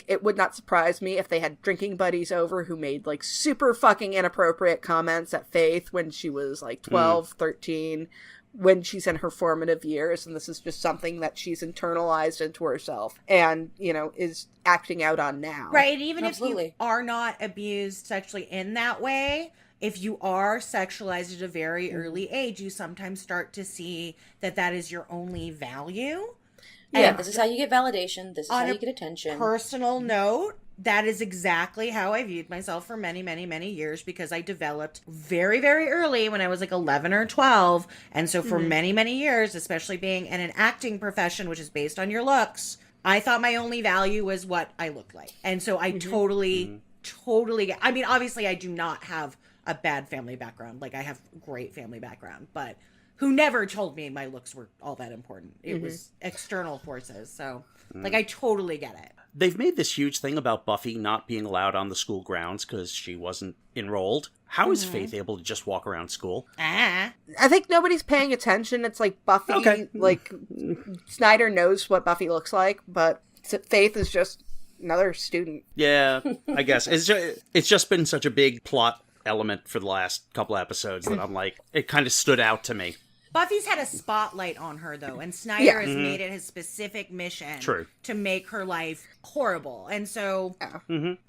it would not surprise me if they had drinking buddies over who made super fucking inappropriate comments at Faith when she was 12, 13, when she's in her formative years, and this is just something that she's internalized into herself and, is acting out on now. Right, and even if you are not abused sexually in that way, if you are sexualized at a very early age, you sometimes start to see that is your only value. Yeah, this is how you get validation. This is how you get attention. Personal note, that is exactly how I viewed myself for many, many, many years, because I developed very, very early when I was 11 or 12. And so for many, many years, especially being in an acting profession, which is based on your looks, I thought my only value was what I looked like. And so I totally, I mean, obviously I do not have a bad family background. I have great family background, but who never told me my looks were all that important. It was external forces. So, I totally get it. they've made this huge thing about Buffy not being allowed on the school grounds because she wasn't enrolled. How is Faith able to just walk around school? I think nobody's paying attention. It's like Buffy, like Snyder knows what Buffy looks like, but Faith is just another student. Yeah, I guess. It's just been such a big plot element for the last couple episodes that I'm like, it kind of stood out to me. Buffy's had a spotlight on her, though, and Snyder has made it his specific mission to make her life horrible. And so,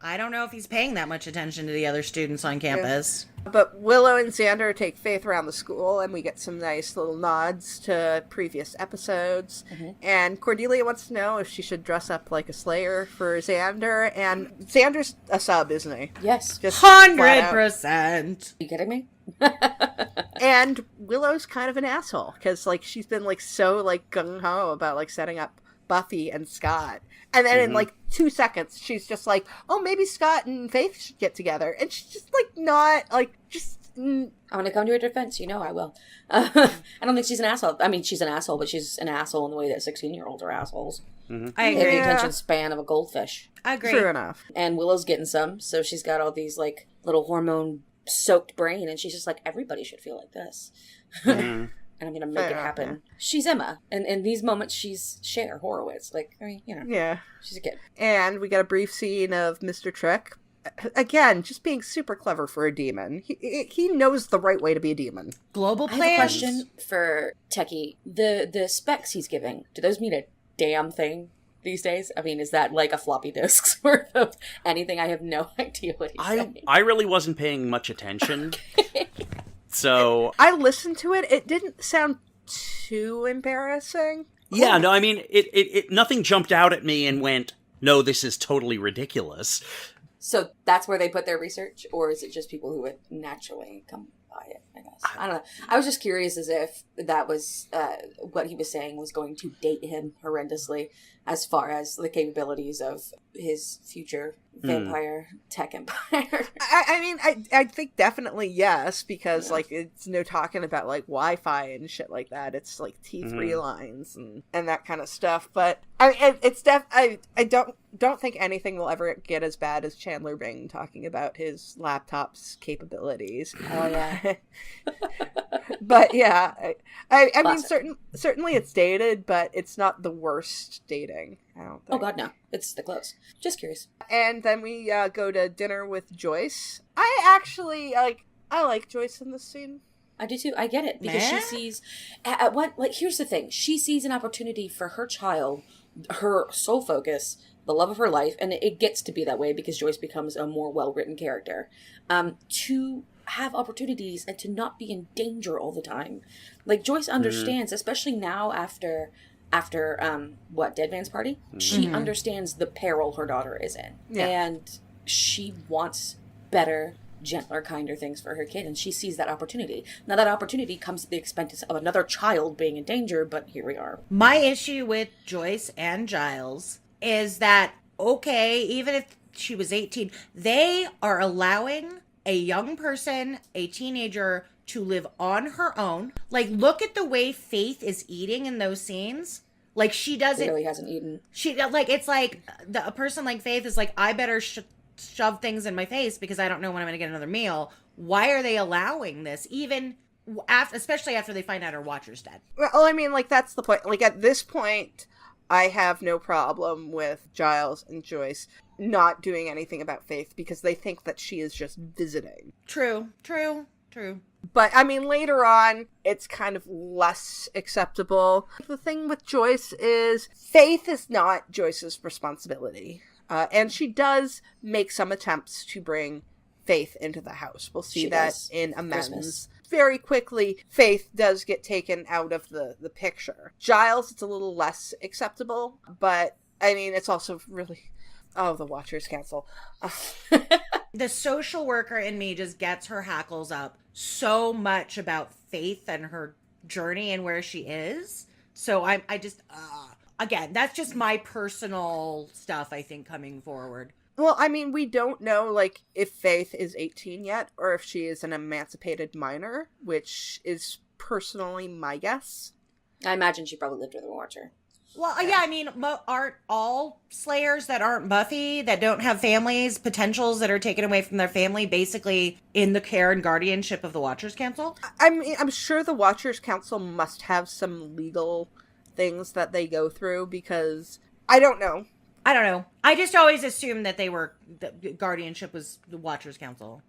I don't know if he's paying that much attention to the other students on campus. But Willow and Xander take Faith around the school, and we get some nice little nods to previous episodes. And Cordelia wants to know if she should dress up like a Slayer for Xander. And Xander's a sub, isn't he? Yes. Just 100%. Are you kidding me? And Willow's kind of an asshole because like she's been like so like gung-ho about like setting up Buffy and Scott, and then in like 2 seconds she's just like, oh, maybe Scott and Faith should get together, and she's just like not like just I'm gonna come to her defense, you know I will. I don't think she's an asshole. I mean, she's an asshole, but she's an asshole in the way that 16-year-olds are assholes. I agree. They have the attention span of a goldfish. I agree. True enough. And Willow's getting some, so she's got all these like little hormone-soaked brain, and she's just like, everybody should feel like this. And I'm gonna make it happen. Yeah. She's Emma, and in these moments she's Cher Horowitz. Like, I mean, you know, yeah, she's a kid. And we got a brief scene of Mr. Trick, again, just being super clever for a demon. He knows the right way to be a demon. Global plans. I have a question for Techie. The specs he's giving, do those mean a damn thing these days? I mean, is that like a floppy disk worth of anything? I have no idea what he's saying. I really wasn't paying much attention. So I listened to it. It didn't sound too embarrassing. Yeah, no, I mean, it nothing jumped out at me and went, no, this is totally ridiculous. So that's where they put their research, or is it just people who would naturally come by it, I guess? I don't know. I was just curious as if that was what he was saying was going to date him horrendously as far as the capabilities of his future vampire tech empire. I mean, I think definitely yes, because like it's no talking about like Wi-Fi and shit like that. It's like T3 lines and that kind of stuff. But I don't think anything will ever get as bad as Chandler Bing talking about his laptop's capabilities. Oh yeah. But yeah, I mean, certainly it's dated, but it's not the worst dating. I don't think. Oh god, no, it's the clothes. Just curious. And then we go to dinner with Joyce. I actually I like Joyce in this scene. I do too. I get it because she sees at what. Like, here's the thing: she sees an opportunity for her child, her sole focus, the love of her life, and it gets to be that way because Joyce becomes a more well-written character. To have opportunities and to not be in danger all the time. Like, Joyce understands, especially now after Dead Man's Party, she understands the peril her daughter is in. Yeah. And she wants better, gentler, kinder things for her kid, and she sees that opportunity. Now that opportunity comes at the expense of another child being in danger, but here we are. My issue with Joyce and Giles is that, okay, even if she was 18, they are allowing a young person, a teenager, to live on her own. Like, look at the way Faith is eating in those scenes. Like, she doesn't... Really hasn't eaten. She, like, it's like, a person like Faith is like, I better shove things in my face because I don't know when I'm going to get another meal. Why are they allowing this? Even, especially after they find out her watcher's dead. Well, I mean, like, that's the point. Like, at this point, I have no problem with Giles and Joyce not doing anything about Faith because they think that she is just visiting. True. But, I mean, later on, it's kind of less acceptable. The thing with Joyce is Faith is not Joyce's responsibility. And she does make some attempts to bring Faith into the house. We'll see that in Amends. Christmas. Very quickly, Faith does get taken out of the picture. Giles, it's a little less acceptable, but, I mean, it's also really... Oh, the Watchers cancel. The social worker in me just gets her hackles up so much about Faith and her journey and where she is. So I just, again, that's just my personal stuff, I think, coming forward. Well, I mean, we don't know, like, if Faith is 18 yet, or if she is an emancipated minor, which is personally my guess. I imagine she probably lived with a Watcher. Well, yeah, I mean, aren't all Slayers that aren't Buffy, that don't have families, potentials that are taken away from their family, basically in the care and guardianship of the Watchers Council? I'm sure the Watchers Council must have some legal things that they go through, because I don't know. I just always assumed that the guardianship was the Watchers Council.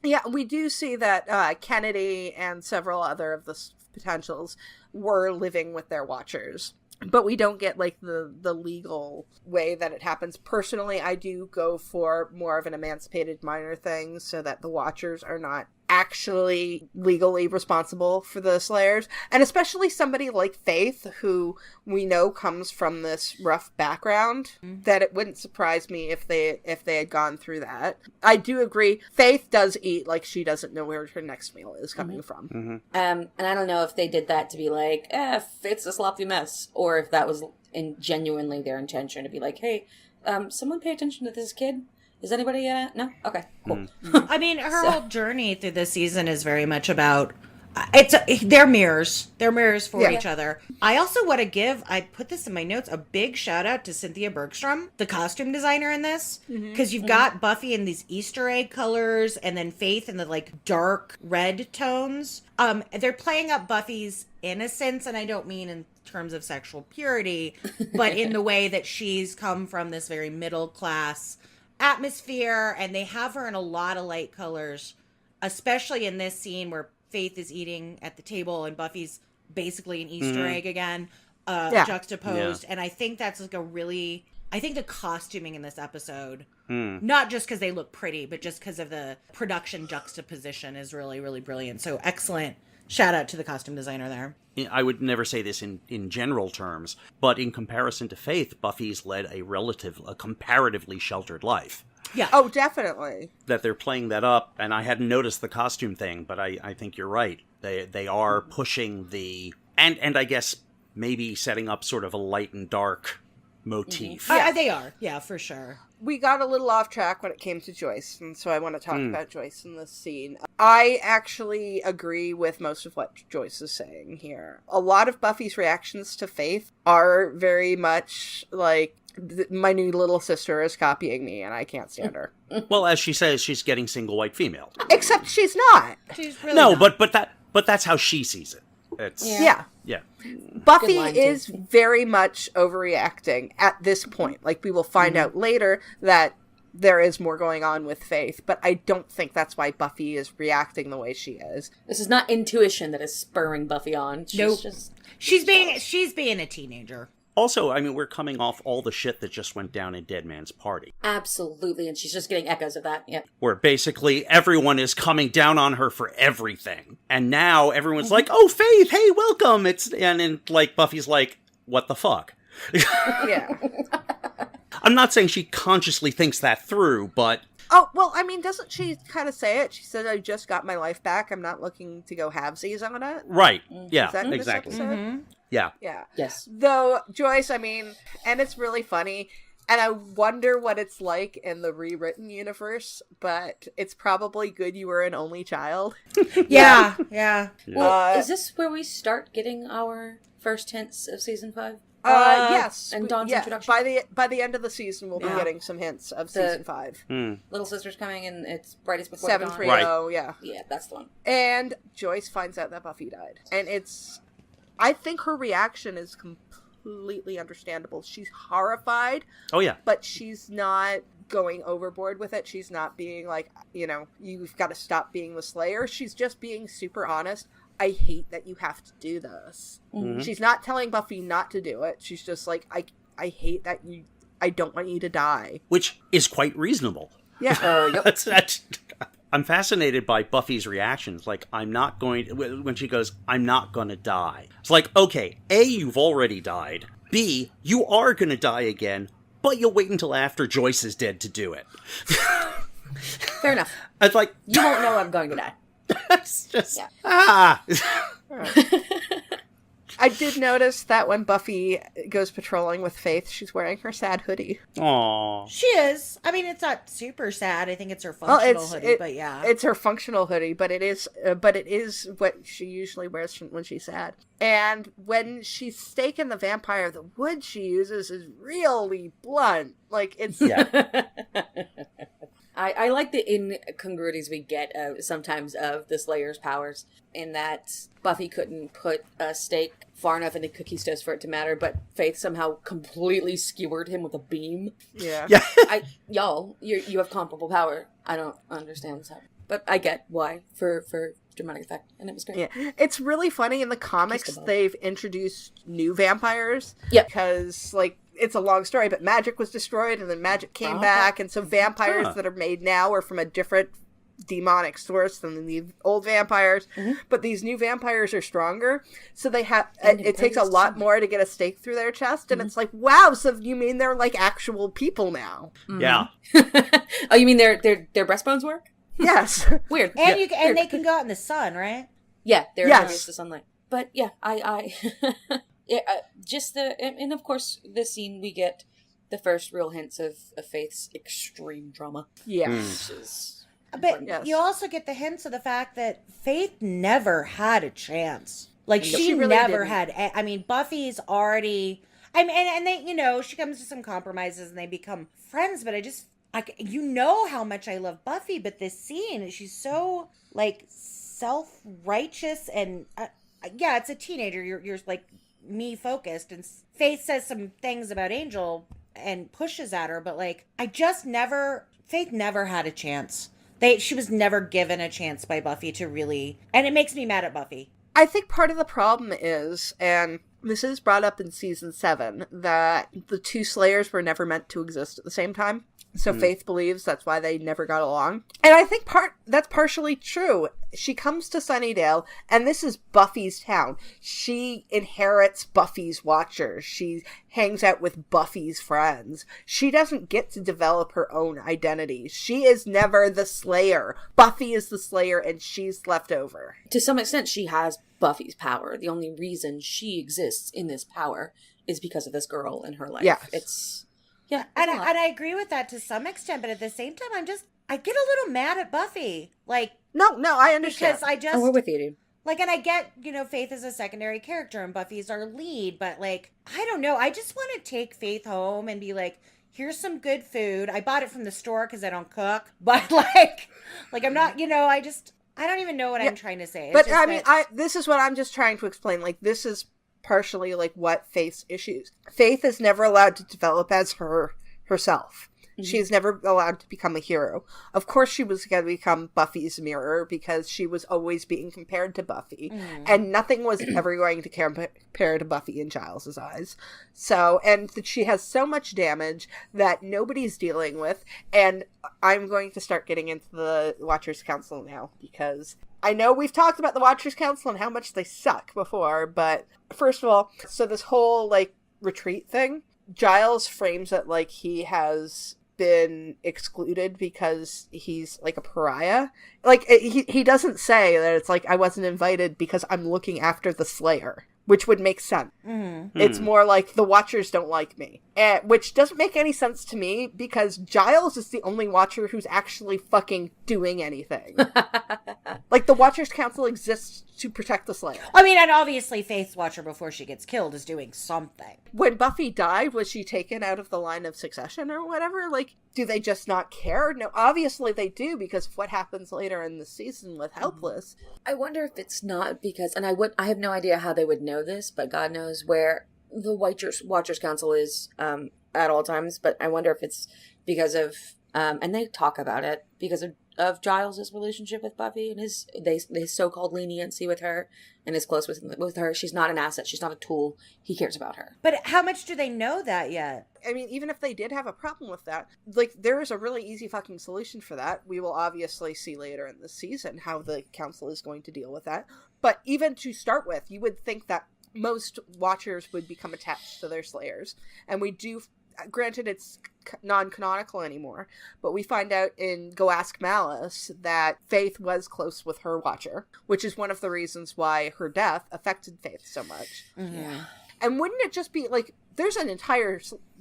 Yeah, we do see that Kennedy and several other of the potentials were living with their Watchers. But we don't get, like, the legal way that it happens. Personally, I do go for more of an emancipated minor thing so that the Watchers are not actually legally responsible for the Slayers. And especially somebody like Faith, who we know comes from this rough background, that it wouldn't surprise me if they had gone through that. I do agree. Faith does eat like she doesn't know where her next meal is coming from. And I don't know if they did that to be like, Faith's a sloppy mess, or if that was genuinely their intention to be like, hey, someone pay attention to this kid. Is anybody, no? Okay, cool. I mean, her whole journey through this season is very much about, they're mirrors. They're mirrors for each other. I also want to give, I put this in my notes, a big shout out to Cynthia Bergstrom, the costume designer in this. Because you've got Buffy in these Easter egg colors, and then Faith in the, like, dark red tones. They're playing up Buffy's innocence, and I don't mean in terms of sexual purity, but in the way that she's come from this very middle class atmosphere, and they have her in a lot of light colors, especially in this scene where Faith is eating at the table and Buffy's basically an Easter egg again, juxtaposed. And I think that's like I think the costuming in this episode, not just because they look pretty, but just because of the production juxtaposition, is really, really brilliant. So excellent. Shout out to the costume designer there. I would never say this in general terms, but in comparison to Faith, Buffy's led a comparatively sheltered life. Yeah. Oh, definitely. That they're playing that up, and I hadn't noticed the costume thing, but I think you're right. They are pushing and I guess maybe setting up sort of a light and dark motif. They are. Yeah, for sure. We got a little off track when it came to Joyce, and so I want to talk about Joyce in this scene. I actually agree with most of what Joyce is saying here. A lot of Buffy's reactions to Faith are very much like, my new little sister is copying me, and I can't stand her. Well, as she says, she's getting single white female. Except she's not. She's really no, not. but that's how she sees it. It's, yeah. Buffy is very much overreacting at this point. Like, we will find out later that there is more going on with Faith, but I don't think that's why Buffy is reacting the way she is. This is not intuition that is spurring Buffy on. She's being a teenager. Also, I mean, we're coming off all the shit that just went down in Dead Man's Party. Absolutely, and she's just getting echoes of that, yeah. Where basically everyone is coming down on her for everything. And now everyone's like, oh, Faith, hey, welcome! And like, Buffy's like, what the fuck? Yeah. I'm not saying she consciously thinks that through, but... Oh, well, I mean, doesn't she kind of say it? She said, I just got my life back. I'm not looking to go halvesies on it. Right. Yeah, Is that in exactly. this episode? Yeah. Yeah. Yes. Though, Joyce, I mean, and it's really funny, and I wonder what it's like in the rewritten universe, but it's probably good you were an only child. Yeah. Well, is this where we start getting our first hints of season 5? Yes. And Dawn's introduction? By the end of the season, we'll be getting some hints of season 5. Little Sister's coming, and it's Brightest Before 730, Right. yeah. Yeah, that's the one. And Joyce finds out that Buffy died. And I think her reaction is completely understandable. She's horrified. Oh, yeah. But she's not going overboard with it. She's not being like, you've got to stop being the Slayer. She's just being super honest. I hate that you have to do this. Mm-hmm. She's not telling Buffy not to do it. She's just like, I hate that I don't want you to die. Which is quite reasonable. Yeah. That's I'm fascinated by Buffy's reactions. Like, when she goes, I'm not going to die. It's like, okay, A, you've already died. B, you are going to die again, but you'll wait until after Joyce is dead to do it. Fair enough. It's like, you won't know I'm going to die. It's just, I did notice that when Buffy goes patrolling with Faith, she's wearing her sad hoodie. Aww. She is. I mean, it's not super sad. I think it's her functional hoodie, but yeah. It's her functional hoodie, but it is what she usually wears when she's sad. And when she's staking the vampire, the wood she uses is really blunt. Like, it's... Yeah. I like the incongruities we get sometimes of the Slayer's powers, in that Buffy couldn't put a stake far enough into Cookie's toast for it to matter, but Faith somehow completely skewered him with a beam. Yeah. Y'all, you have comparable power. I don't understand this, but I get why, for dramatic effect, and it was great. Yeah, it's really funny in the comics. They've introduced new vampires. Yeah, because like it's a long story, but magic was destroyed, and then magic came back, and so vampires that are made now are from a different demonic source than the old vampires. But these new vampires are stronger, so they have. It takes a lot more to get a stake through their chest, and it's like, wow. So you mean they're like actual people now? Yeah. Oh, you mean their breastbones work? Yes. Weird. And they can go out in the sun, right? Yeah, they're against the sunlight. But yeah, I yeah, and of course, this scene we get the first real hints of Faith's extreme drama. Yes. But you also get the hints of the fact that Faith never had a chance. Like, she really never had. I mean, Buffy's already. I mean, and they, she comes to some compromises and they become friends. But you know how much I love Buffy, but this scene, she's so like self-righteous and yeah, it's a teenager. You're like me focused, and Faith says some things about Angel and pushes at her, but like Faith never had a chance. She was never given a chance by Buffy to really, and it makes me mad at Buffy. I think part of the problem is, and this is brought up in season 7, that the two Slayers were never meant to exist at the same time. So Faith believes that's why they never got along. And I think that's partially true. She comes to Sunnydale, and this is Buffy's town. She inherits Buffy's Watchers. She hangs out with Buffy's friends. She doesn't get to develop her own identity. She is never the Slayer. Buffy is the Slayer, and she's left over. To some extent, she has Buffy's power. The only reason she exists in this power is because of this girl in her life. Yes. Yeah, and I agree with that to some extent, but at the same time, I get a little mad at Buffy. Like, no, I understand. Because we're with you, dude. Like, and I get, Faith is a secondary character and Buffy's our lead, but like, I don't know. I just want to take Faith home and be like, here's some good food. I bought it from the store because I don't cook, but like I'm not, I don't even know what I'm trying to say. But I mean, this is what I'm just trying to explain. Like, this is partially like what Faith's issues. Faith is never allowed to develop as herself. She's never allowed to become a hero. Of course she was going to become Buffy's mirror because she was always being compared to Buffy. And nothing was ever going to compare to Buffy in Giles' eyes. So, and she has so much damage that nobody's dealing with. And I'm going to start getting into the Watchers Council now because I know we've talked about the Watchers Council and how much they suck before, but first of all, so this whole like retreat thing, Giles frames it like he has been excluded because he's like a pariah. Like he doesn't say that it's like I wasn't invited because I'm looking after the Slayer, which would make sense. It's more like the Watchers don't like me, which doesn't make any sense to me because Giles is the only Watcher who's actually fucking doing anything. Like, the Watchers Council exists to protect the Slayer. I mean, and obviously Faith's Watcher before she gets killed is doing something. When Buffy died, was she taken out of the line of succession or whatever? Like, do they just not care? No, obviously they do because of what happens later in the season with Helpless. I wonder if it's not because, and I have no idea how they would know this, but God knows where the Watchers Council is at all times, but I wonder if it's because of, and they talk about it, because of Giles' relationship with Buffy and his so-called leniency with her and his close with her. She's not an asset. She's not a tool. He cares about her. But how much do they know that yet? I mean, even if they did have a problem with that, like, there is a really easy fucking solution for that. We will obviously see later in the season how the council is going to deal with that. But even to start with, you would think that most Watchers would become attached to their Slayers. And we do granted it's non-canonical anymore, but we find out in Go Ask Malice that Faith was close with her Watcher, which is one of the reasons why her death affected Faith so much. Yeah. And wouldn't it just be like, there's an entire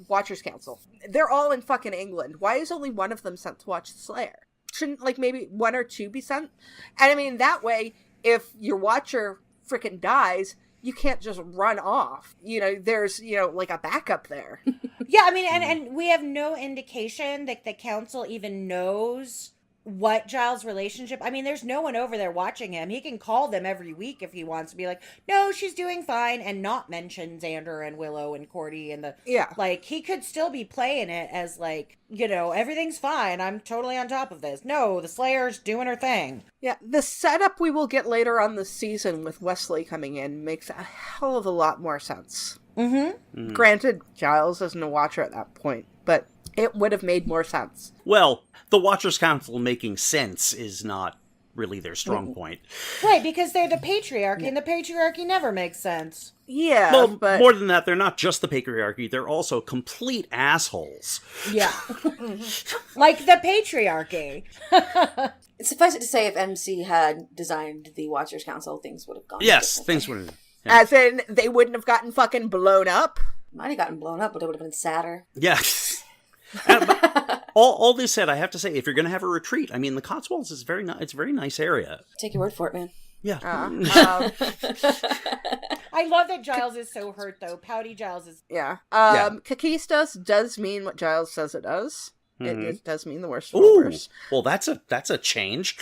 Watchers Council. They're all in fucking England. Why is only one of them sent to watch the Slayer? Shouldn't, like, maybe 1 or 2 be sent? And I mean, that way, if your Watcher frickin' dies, you can't just run off. You know, there's, you know, like a backup there. Yeah, I mean, and we have no indication that the council even knows what Giles' relationship. I mean, there's no one over there watching him. He can call them every week if he wants to be like, no, she's doing fine, and not mention Xander and Willow and Cordy and the... Yeah. Like, he could still be playing it as like, you know, everything's fine. I'm totally on top of this. No, the Slayer's doing her thing. Yeah, the setup we will get later on this season with Wesley coming in makes a hell of a lot more sense. Mm-hmm. Granted, Giles isn't a Watcher at that point, but it would have made more sense. Well, the Watchers Council making sense is not really their strong point. Right, because they're the patriarchy, and the patriarchy never makes sense. Yeah, well, but... more than that, they're not just the patriarchy, they're also complete assholes. Yeah. Like the patriarchy. Suffice it to say, if Emcee had designed the Watchers Council, things would have gone Yes, differently. things would have... Yeah. As in, they wouldn't have gotten fucking blown up? Might have gotten blown up, but it would have been sadder. Yes. But all this said, I have to say, if you're going to have a retreat, I mean, the Cotswolds is it's a very nice area. Take your word for it, man. Yeah. I love that Giles is so hurt, though. Pouty Giles is... Yeah. Yeah. Kakistos does mean what Giles says it does. Mm-hmm. It does mean the worst of the worst. Well, that's a change.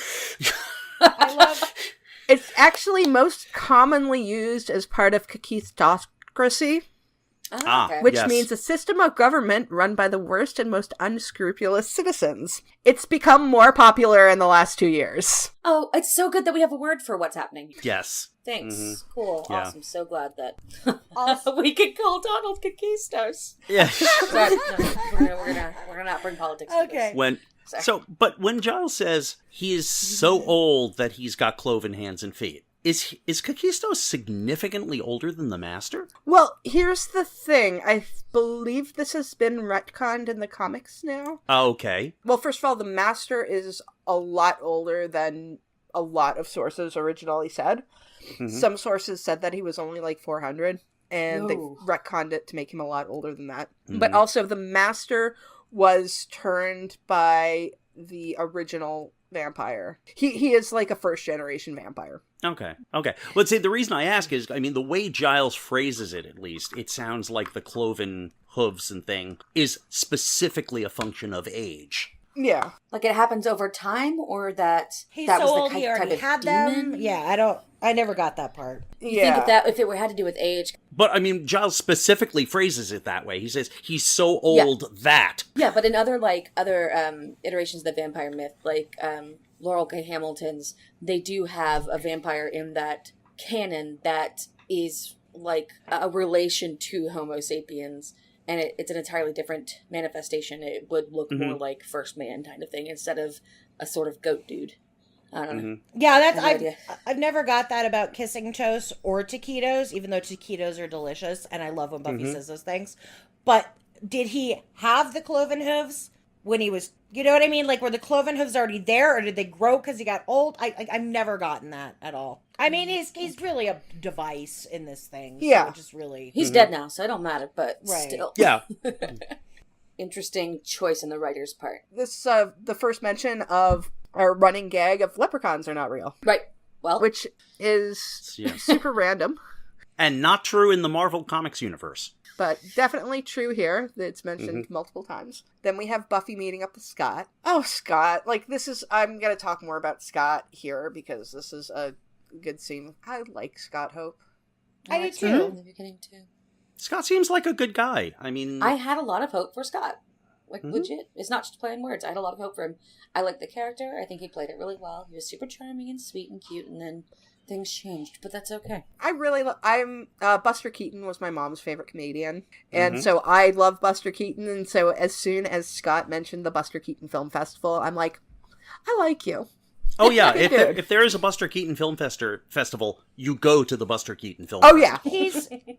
I love... It's actually most commonly used as part of Kakistocracy, Okay. which Yes. means a system of government run by the worst and most unscrupulous citizens. It's become more popular in the last 2 years. Oh, it's so good that we have a word for what's happening. Yes. Thanks. Mhm. Cool. Yeah. Awesome. So glad that we could call Donald Kakistos. Yeah. Sorry, no, we're gonna not bring politics into Okay. this. But when Giles says he is so old that he's got cloven hands and feet, is Kakistos significantly older than the Master? Well, here's the thing. I believe this has been retconned in the comics now. Oh, okay. Well, first of all, the Master is a lot older than a lot of sources originally said. Mm-hmm. Some sources said that he was only like 400, and they No. retconned it to make him a lot older than that. Mm-hmm. But also, the Master was turned by the original vampire. He is like a first-generation vampire. Okay. Let's say the reason I ask is, I mean, the way Giles phrases it, at least, it sounds like the cloven hooves and thing is specifically a function of age. Yeah. Like it happens over time, or that He's that so was the old type he already of had demon? them. Yeah, I never got that part. You think if it had to do with age? But, I mean, Giles specifically phrases it that way. He says, he's so old that. Yeah, but in other iterations of the vampire myth, like Laurel K. Hamilton's, they do have a vampire in that canon that is like a relation to Homo sapiens, and it's an entirely different manifestation. It would look more like First Man kind of thing instead of a sort of goat dude. I don't know. Yeah, that's No idea. I've never got that about kissing toast or taquitos, even though taquitos are delicious, and I love when Buffy says those things. But did he have the cloven hooves when he was, you know what I mean? Like, were the cloven hooves already there, or did they grow because he got old? I've never gotten that at all. I mean, he's really a device in this thing. Yeah. So just really. He's dead now, so it don't matter, but Right. still. Yeah. Interesting choice on the writer's part. This the first mention of our running gag of leprechauns are not real. Right. Well, Which is Yeah. super random, And not true in the Marvel Comics universe. but definitely true here. It's mentioned multiple times. Then we have Buffy meeting up with Scott. Oh, Scott. Like, I'm going to talk more about Scott here because this is a good scene. I like Scott Hope. I do in too. the beginning too. Scott seems like a good guy. I mean... I had a lot of hope for Scott. Like, legit. It's not just playing words. I had a lot of hope for him. I like the character. I think he played it really well. He was super charming and sweet and cute, and then things changed, but that's okay. I really Buster Keaton was my mom's favorite comedian, and so I love Buster Keaton, and so as soon as Scott mentioned the Buster Keaton Film Festival, I'm like, I like you. Oh, yeah. Good. If there is a Buster Keaton Film Festival, you go to the Buster Keaton Film Oh, Festival. yeah.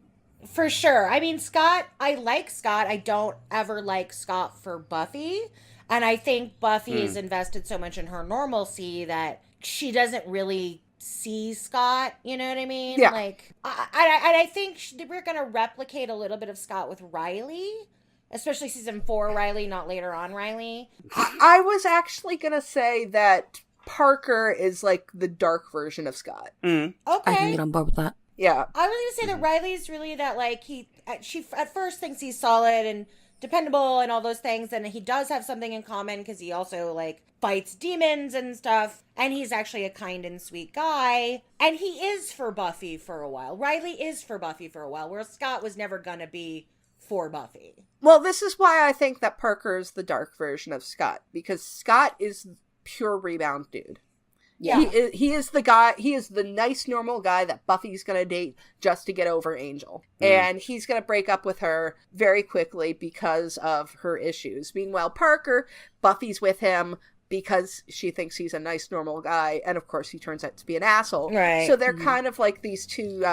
For sure. I mean, Scott, I like Scott. I don't ever like Scott for Buffy. And I think Buffy is invested so much in her normalcy that she doesn't really see Scott. You know what I mean? Yeah. Like, I think we're going to replicate a little bit of Scott with Riley. Especially season 4 Riley, not later on Riley. I was actually going to say that Parker is like the dark version of Scott. Okay. I can get on board with that. Yeah. I was going to say that Riley's really that, like, she at first thinks he's solid and dependable and all those things, and he does have something in common because he also, like, fights demons and stuff, and he's actually a kind and sweet guy, and he is for Buffy for a while. Riley is for Buffy for a while, whereas Scott was never going to be for Buffy. Well, this is why I think that Parker is the dark version of Scott, because Scott is pure rebound dude. Yeah. He is the guy, he is the nice, normal guy that Buffy's going to date just to get over Angel. And he's going to break up with her very quickly because of her issues. Meanwhile, Parker, Buffy's with him because she thinks he's a nice, normal guy. And of course, he turns out to be an asshole. Right. So they're kind of like these two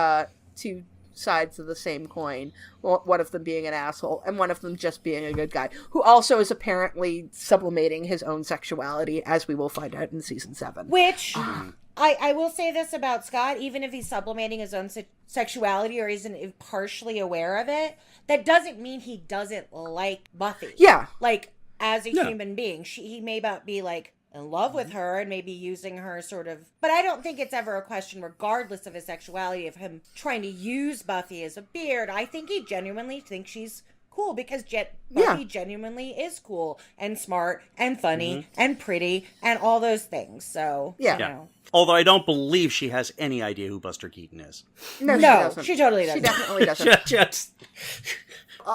sides of the same coin, one of them being an asshole and one of them just being a good guy, who also is apparently sublimating his own sexuality, as we will find out in season 7. Which, I will say this about Scott, even if he's sublimating his own sexuality or isn't partially aware of it, that doesn't mean he doesn't like Buffy. Yeah. Like, as a human being, he may not be, like, in love with her and maybe using her sort of, but I don't think it's ever a question, regardless of his sexuality, of him trying to use Buffy as a beard. I think he genuinely thinks she's cool because Buffy genuinely is cool and smart and funny and pretty and all those things. So, yeah. You know. Although I don't believe she has any idea who Buster Keaton is. No, she doesn't. She totally doesn't. She definitely doesn't. Just...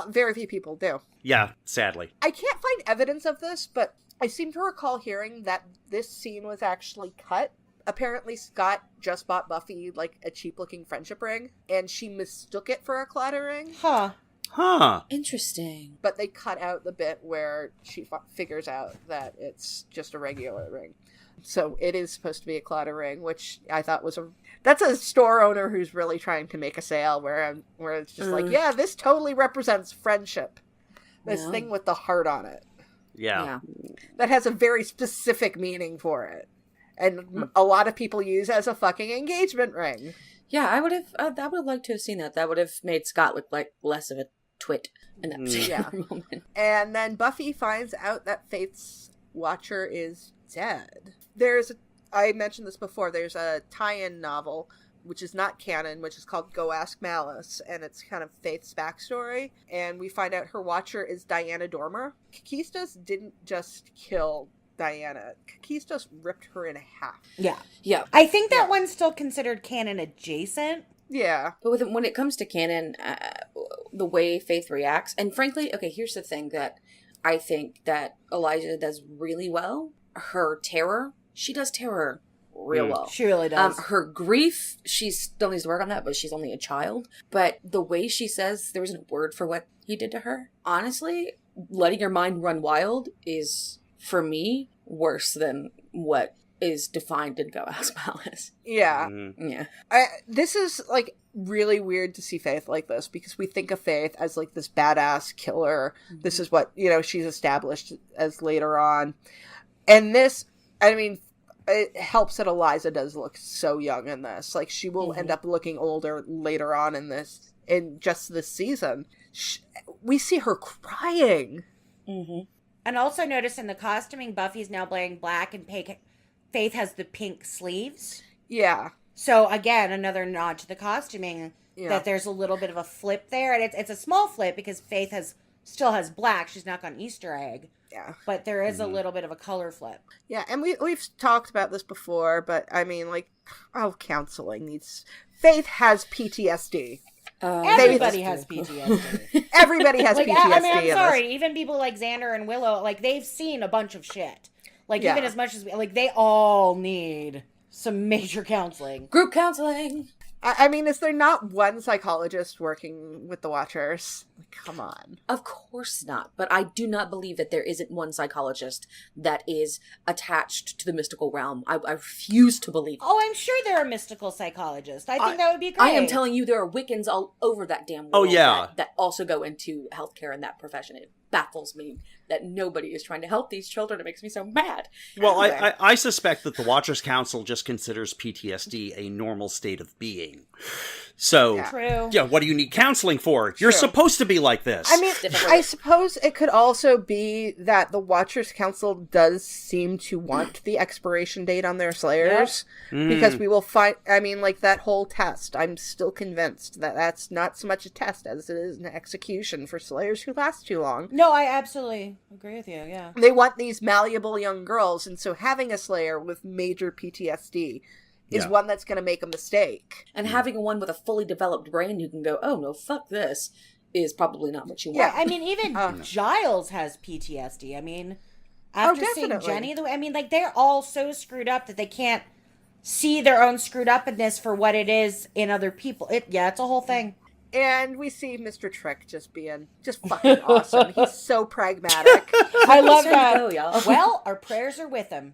very few people do. Yeah, sadly. I can't find evidence of this, but I seem to recall hearing that this scene was actually cut. Apparently, Scott just bought Buffy, like, a cheap-looking friendship ring, and she mistook it for a clatter ring. Huh. Interesting. But they cut out the bit where she figures out that it's just a regular ring. So it is supposed to be a clatter ring, which I thought was that's a store owner who's really trying to make a sale, where it's just like, yeah, this totally represents friendship. This thing with the heart on it. Yeah. That has a very specific meaning for it. And a lot of people use as a fucking engagement ring. Yeah, I would have liked to have seen that. That would have made Scott look like less of a twit in that particular moment. And then Buffy finds out that Faith's Watcher is dead. I mentioned this before, there's a tie-in novel, which is not canon, which is called Go Ask Malice, and it's kind of Faith's backstory, and we find out her Watcher is Diana Dormer. Kakistos didn't just kill Diana. Kakistos ripped her in half. Yeah. I think that one's still considered canon adjacent. Yeah. But when it comes to canon, the way Faith reacts, and frankly, okay, here's the thing that I think that Elijah does really well. Her terror, she does terror real well. She really does. Her grief, she still needs to work on that, but she's only a child. But the way she says there isn't a word for what he did to her, honestly, letting your mind run wild is, for me, worse than what is defined in Go Ask Malice. Yeah. Yeah. This is, like, really weird to see Faith like this, because we think of Faith as, like, this badass killer. This is what, she's established as later on. And this, I mean, it helps that Eliza does look so young in this. Like, she will end up looking older later on in just this season. We see her crying. And also notice in the costuming, Buffy's now wearing black and Faith has the pink sleeves. Yeah. So again, another nod to the costuming, that there's a little bit of a flip there. And it's a small flip because Faith still has black. She's not got Easter egg. Yeah. But there is a little bit of a color flip. Yeah, and we've talked about this before, but I mean, like, counseling needs... Faith has PTSD. Everybody has PTSD. Everybody has PTSD. I mean, I'm sorry. Even people like Xander and Willow, like, they've seen a bunch of shit. Like, even as much as... they all need some major counseling. Group counseling. I mean, is there not one psychologist working with the Watchers? Like, come on. Of course not. But I do not believe that there isn't one psychologist that is attached to the mystical realm. I refuse to believe it. Oh, I'm sure there are mystical psychologists. I think that would be great. I am telling you, there are Wiccans all over that damn world. Oh, yeah. That also go into healthcare in that profession. It baffles me that nobody is trying to help these children. It makes me so mad. Well, I suspect that the Watchers Council just considers PTSD a normal state of being. So, True. Yeah, what do you need counseling for? You're supposed to be like this. I mean, I suppose it could also be that the Watchers Council does seem to want the expiration date on their Slayers. Because we will find, I mean, like that whole test, I'm still convinced that that's not so much a test as it is an execution for Slayers who last too long. No, I absolutely agree with you, yeah. They want these malleable young girls, and so having a Slayer with major PTSD is one that's going to make a mistake. And having one with a fully developed brain who can go, oh no, fuck this, is probably not what you want. Yeah, I mean, even Giles has PTSD. I mean, after seeing Jenny, I mean, like, they're all so screwed up that they can't see their own screwed upness for what it is in other people. It's a whole thing. And we see Mr. Trick just being fucking awesome. He's so pragmatic. I love that. Go, y'all. Well, our prayers are with him.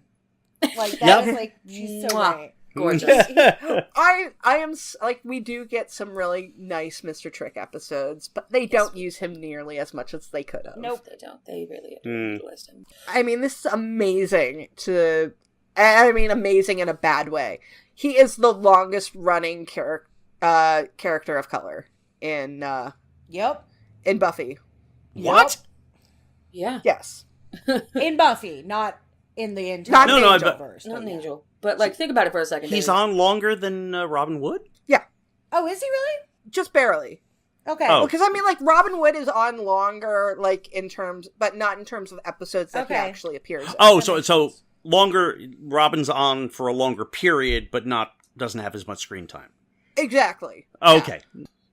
Like, that was like, she's so great. Gorgeous. I am, like, we do get some really nice Mr. Trick episodes, but they don't use him nearly as much as they could have. Nope, they don't. They really utilized him. I mean, this is amazing amazing in a bad way. He is the longest running character of color in in Buffy. What? Yeah. Yes. In Buffy, not in the entire Angelverse. Not an Angel. But, like, think about it for a second. He's on longer than Robin Wood? Yeah. Oh, is he really? Just barely. Okay. Oh. Because, I mean, like, Robin Wood is on longer, like, in terms, but not in terms of episodes that he actually appears in. Oh, so longer, Robin's on for a longer period, but doesn't have as much screen time. Exactly. Oh, okay.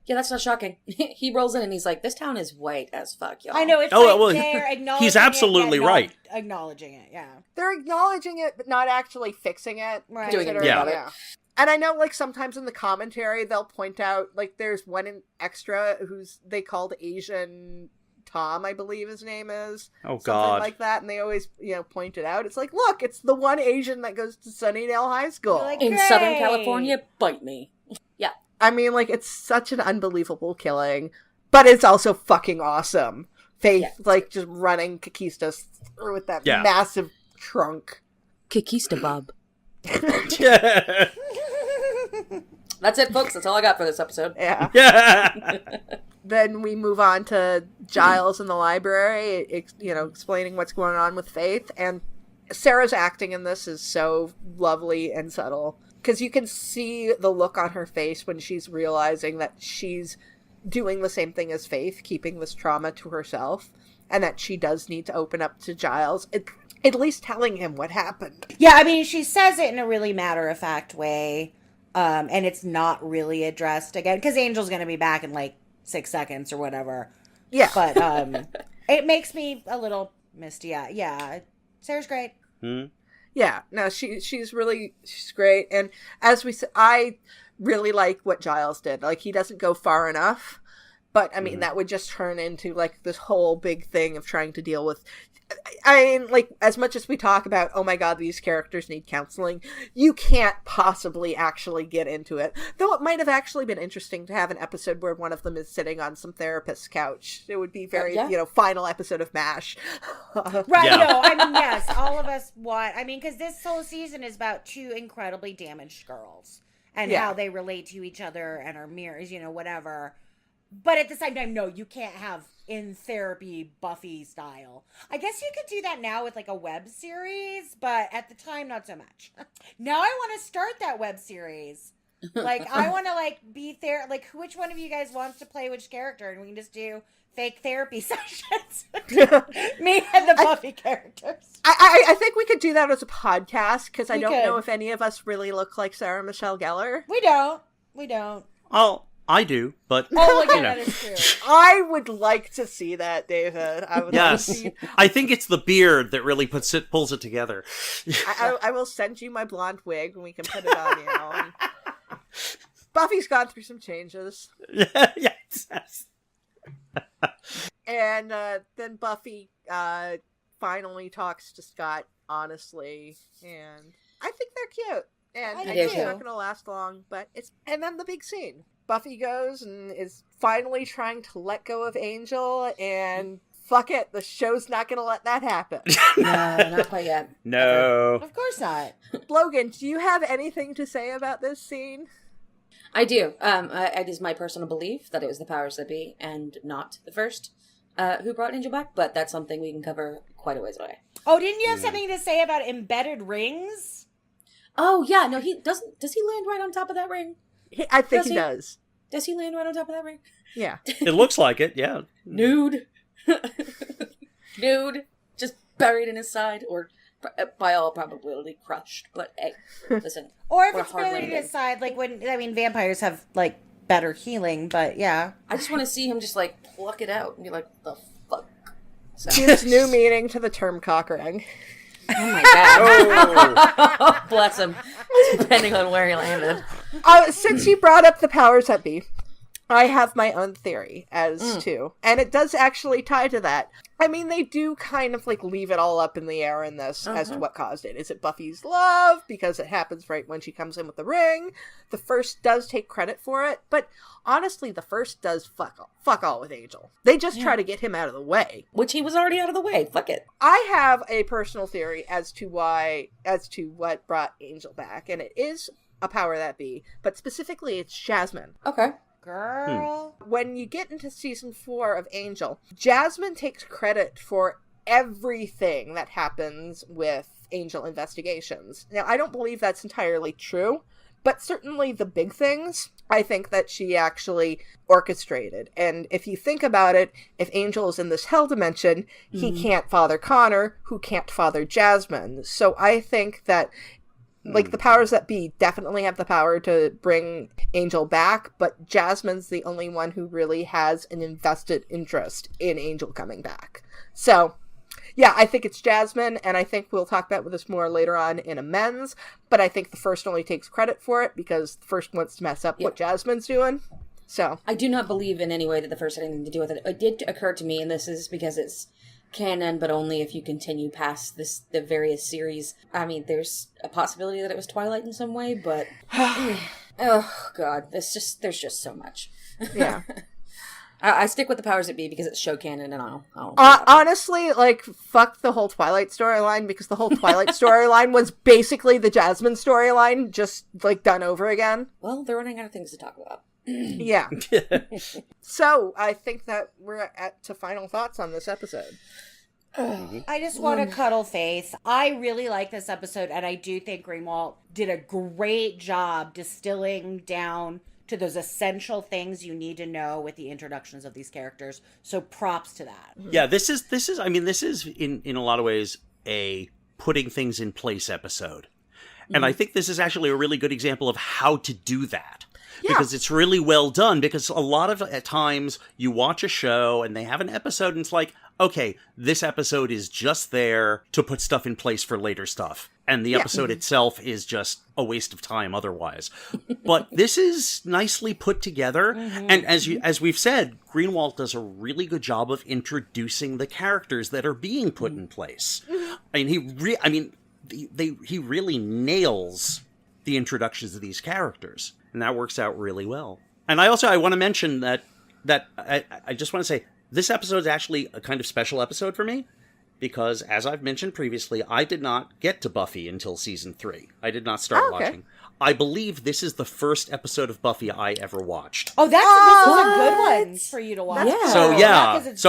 Yeah, that's not shocking. He rolls in and he's like, this town is white as fuck, y'all. I know, it's they're acknowledging he's absolutely right. Acknowledging it, yeah. They're acknowledging it, but not actually fixing it. Right. Doing it Yeah. about it. And I know, like, sometimes in the commentary, they'll point out, like, there's one extra they called Asian Tom, I believe his name is. Oh, Something God. like that, and they always, point it out. It's like, look, it's the one Asian that goes to Sunnydale High School. Like, In Southern California, bite me. Yeah. I mean, like, it's such an unbelievable killing, but it's also fucking awesome. Faith, like, just running Kakistos through with that massive trunk. Kikista Bob. Yeah. That's it, folks. That's all I got for this episode. Yeah. Then we move on to Giles in the library, explaining what's going on with Faith. And Sarah's acting in this is so lovely and subtle. Because you can see the look on her face when she's realizing that she's doing the same thing as Faith, keeping this trauma to herself, and that she does need to open up to Giles, at least telling him what happened. Yeah, I mean, she says it in a really matter-of-fact way, and it's not really addressed again, because Angel's going to be back in, like, 6 seconds or whatever. Yeah. But it makes me a little misty. Yeah. Sarah's great. Yeah, no, she's great, and as we said, I really like what Giles did. Like, he doesn't go far enough, but I mean, that would just turn into, like, this whole big thing of trying to deal with. I mean, like, as much as we talk about, oh my god, these characters need counseling, you can't possibly actually get into it. Though it might have actually been interesting to have an episode where one of them is sitting on some therapist's couch. It would be very, final episode of MASH. Right, no, I mean, yes, all of us want, I mean, because this whole season is about two incredibly damaged girls and how they relate to each other and are mirrors, whatever. But at the same time, no, you can't have in therapy Buffy style. I guess you could do that now with, like, a web series, but at the time, not so much. Now I want to start that web series. Like, I want to, like, be there. Like, which one of you guys wants to play which character? And we can just do fake therapy sessions. Me and the Buffy characters. I think we could do that as a podcast, because I don't know if any of us really look like Sarah Michelle Gellar. We don't. Oh, I do, but that is true. I would like to see that, David. I would like to see. I think it's the beard that really pulls it together. I will send you my blonde wig and we can put it on you. Buffy's gone through some changes. Yes. And then Buffy finally talks to Scott honestly, and I think they're cute. And I it's do. not going to last long, but it's... And then the big scene. Buffy goes and is finally trying to let go of Angel, and fuck it, the show's not going to let that happen. No, not quite yet. No. Of course not. Logan, do you have anything to say about this scene? I do. It is my personal belief that it was the powers that be and not the first who brought Angel back, but that's something we can cover quite a ways away. Oh, didn't you have something to say about embedded rings? Oh, yeah. No, he doesn't. Does he land right on top of that ring? I think he does. Does he land right on top of that ring? Yeah. It looks like it, yeah. Nude. Nude. Just buried in his side, or by all probability crushed. But hey, listen. Or if we're it's hard buried in landing. his side, like when, I mean, vampires have, like, better healing, but yeah. I just want to see him just, like, pluck it out and be like, the fuck? So. Gives new meaning to the term cock ring. Oh my god. Bless him. Depending on where he landed. Since you brought up the powers that be, I have my own theory as to, and it does actually tie to that. I mean, they do kind of like leave it all up in the air in this as to what caused it. Is it Buffy's love? Because it happens right when she comes in with the ring. The first does take credit for it, but honestly, the first does fuck all with Angel. They just try to get him out of the way. Which he was already out of the way. Fuck it. I have a personal theory as to what brought Angel back, and it is a power that be, but specifically it's Jasmine. Okay. Girl. When you get into season 4 of Angel, Jasmine takes credit for everything that happens with Angel investigations. Now, I don't believe that's entirely true, but certainly the big things, I think that she actually orchestrated. And if you think about it, if Angel is in this hell dimension, he can't father Connor, who can't father Jasmine. So I think that like, the powers that be definitely have the power to bring Angel back, but Jasmine's the only one who really has an invested interest in Angel coming back. So, yeah, I think it's Jasmine, and I think we'll talk about this more later on in Amends, but I think the first only takes credit for it, because the first wants to mess up what Jasmine's doing. So I do not believe in any way that the first had anything to do with it. It did occur to me, and this is because it's canon, but only if you continue past the various series. I mean, there's a possibility that it was Twilight in some way, but oh god, there's just so much. Yeah. I stick with the powers that be because it's show canon, and I'll honestly, like, fuck the whole Twilight storyline, because the whole Twilight storyline was basically the Jasmine storyline, just like done over again. Well, they're running out of things to talk about. Yeah. So I think that we're to final thoughts on this episode. I just want to cuddle Faith. I really like this episode, and I do think Greenwald did a great job distilling down to those essential things you need to know with the introductions of these characters. So props to that. Yeah, this is in a lot of ways a putting things in place episode. And I think this is actually a really good example of how to do that. Yeah. Because it's really well done, because a lot of at times you watch a show and they have an episode and it's like, okay, this episode is just there to put stuff in place for later stuff. And the episode itself is just a waste of time otherwise. But this is nicely put together. And as we've said, Greenwald does a really good job of introducing the characters that are being put in place. I mean, he really nails the introductions of these characters. And that works out really well. And I want to mention that I just want to say, this episode is actually a kind of special episode for me, because, as I've mentioned previously, I did not get to Buffy until season 3. I did not start watching. I believe this is the first episode of Buffy I ever watched. Oh, this is a good one for you to watch. Yeah. So, yeah. It's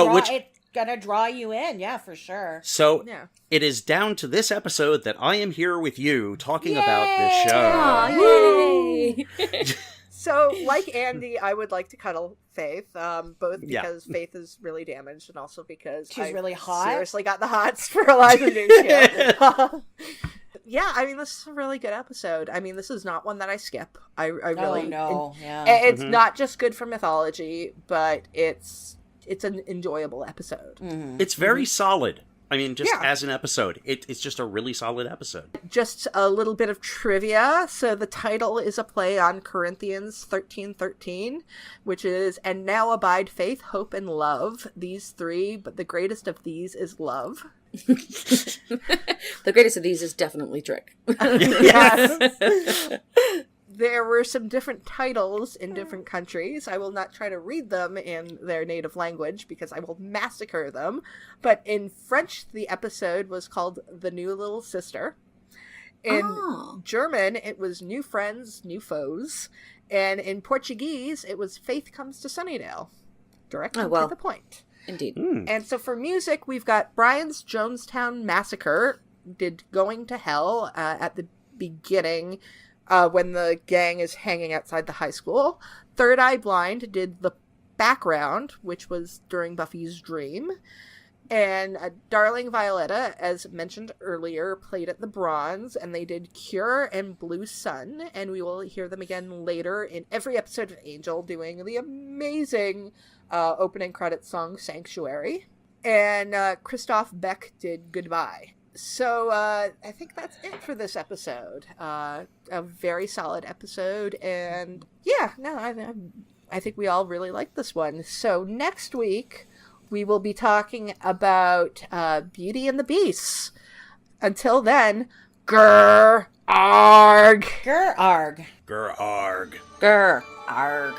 gonna draw you in, yeah, for sure. So, it is down to this episode that I am here with you talking about this show. Yay! So, like Andie, I would like to cuddle Faith, both because Faith is really damaged and also because she's really hot. Seriously got the hots for Eliza Dushku. Yeah, I mean, this is a really good episode. I mean, this is not one that I skip. I really... It's not just good for mythology, but it's an enjoyable episode. It's very solid. I mean, just as an episode, it's just a really solid episode. Just a little bit of trivia. So the title is a play on Corinthians 13:13, which is, "And now abide faith, hope, and love. These three, but the greatest of these is love." The greatest of these is definitely Trick. Yes. There were some different titles in different countries. I will not try to read them in their native language because I will massacre them. But in French, the episode was called The New Little Sister. In German, it was New Friends, New Foes. And in Portuguese, it was Faith Comes to Sunnydale. Directly to the point. Indeed. And so for music, we've got Brian's Jonestown Massacre did Going to Hell at the beginning when the gang is hanging outside the high school. Third Eye Blind did The Background, which was during Buffy's dream. And Darling Violetta, as mentioned earlier, played at the Bronze, and they did Cure and Blue Sun, and we will hear them again later in every episode of Angel doing the amazing opening credits song Sanctuary. And Christoph Beck did Goodbye. So I think that's it for this episode. A very solid episode, and I think we all really like this one. So next week, we will be talking about Beauty and the Beast. Until then, grr, arg. Grr, arg. Grr, arg. Grr, arg.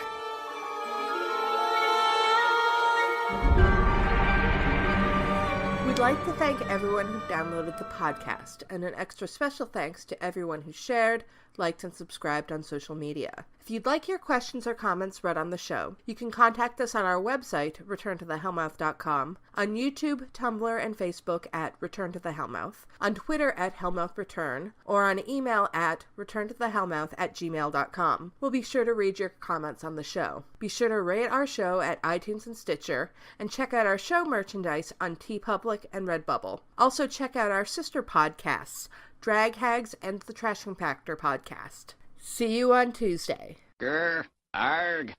We'd like to thank everyone who downloaded the podcast, and an extra special thanks to everyone who shared, liked, and subscribed on social media. If you'd like your questions or comments read on the show, you can contact us on our website, returntothehellmouth.com, on YouTube, Tumblr, and Facebook at Return to the Hellmouth, on Twitter at HellmouthReturn, or on email at returntothehellmouth@gmail.com. We'll be sure to read your comments on the show. Be sure to rate our show at iTunes and Stitcher, and check out our show merchandise on TeePublic and Redbubble. Also check out our sister podcasts, Drag Hags and the Trash Compactor podcast. See you on Tuesday. Grr, arg.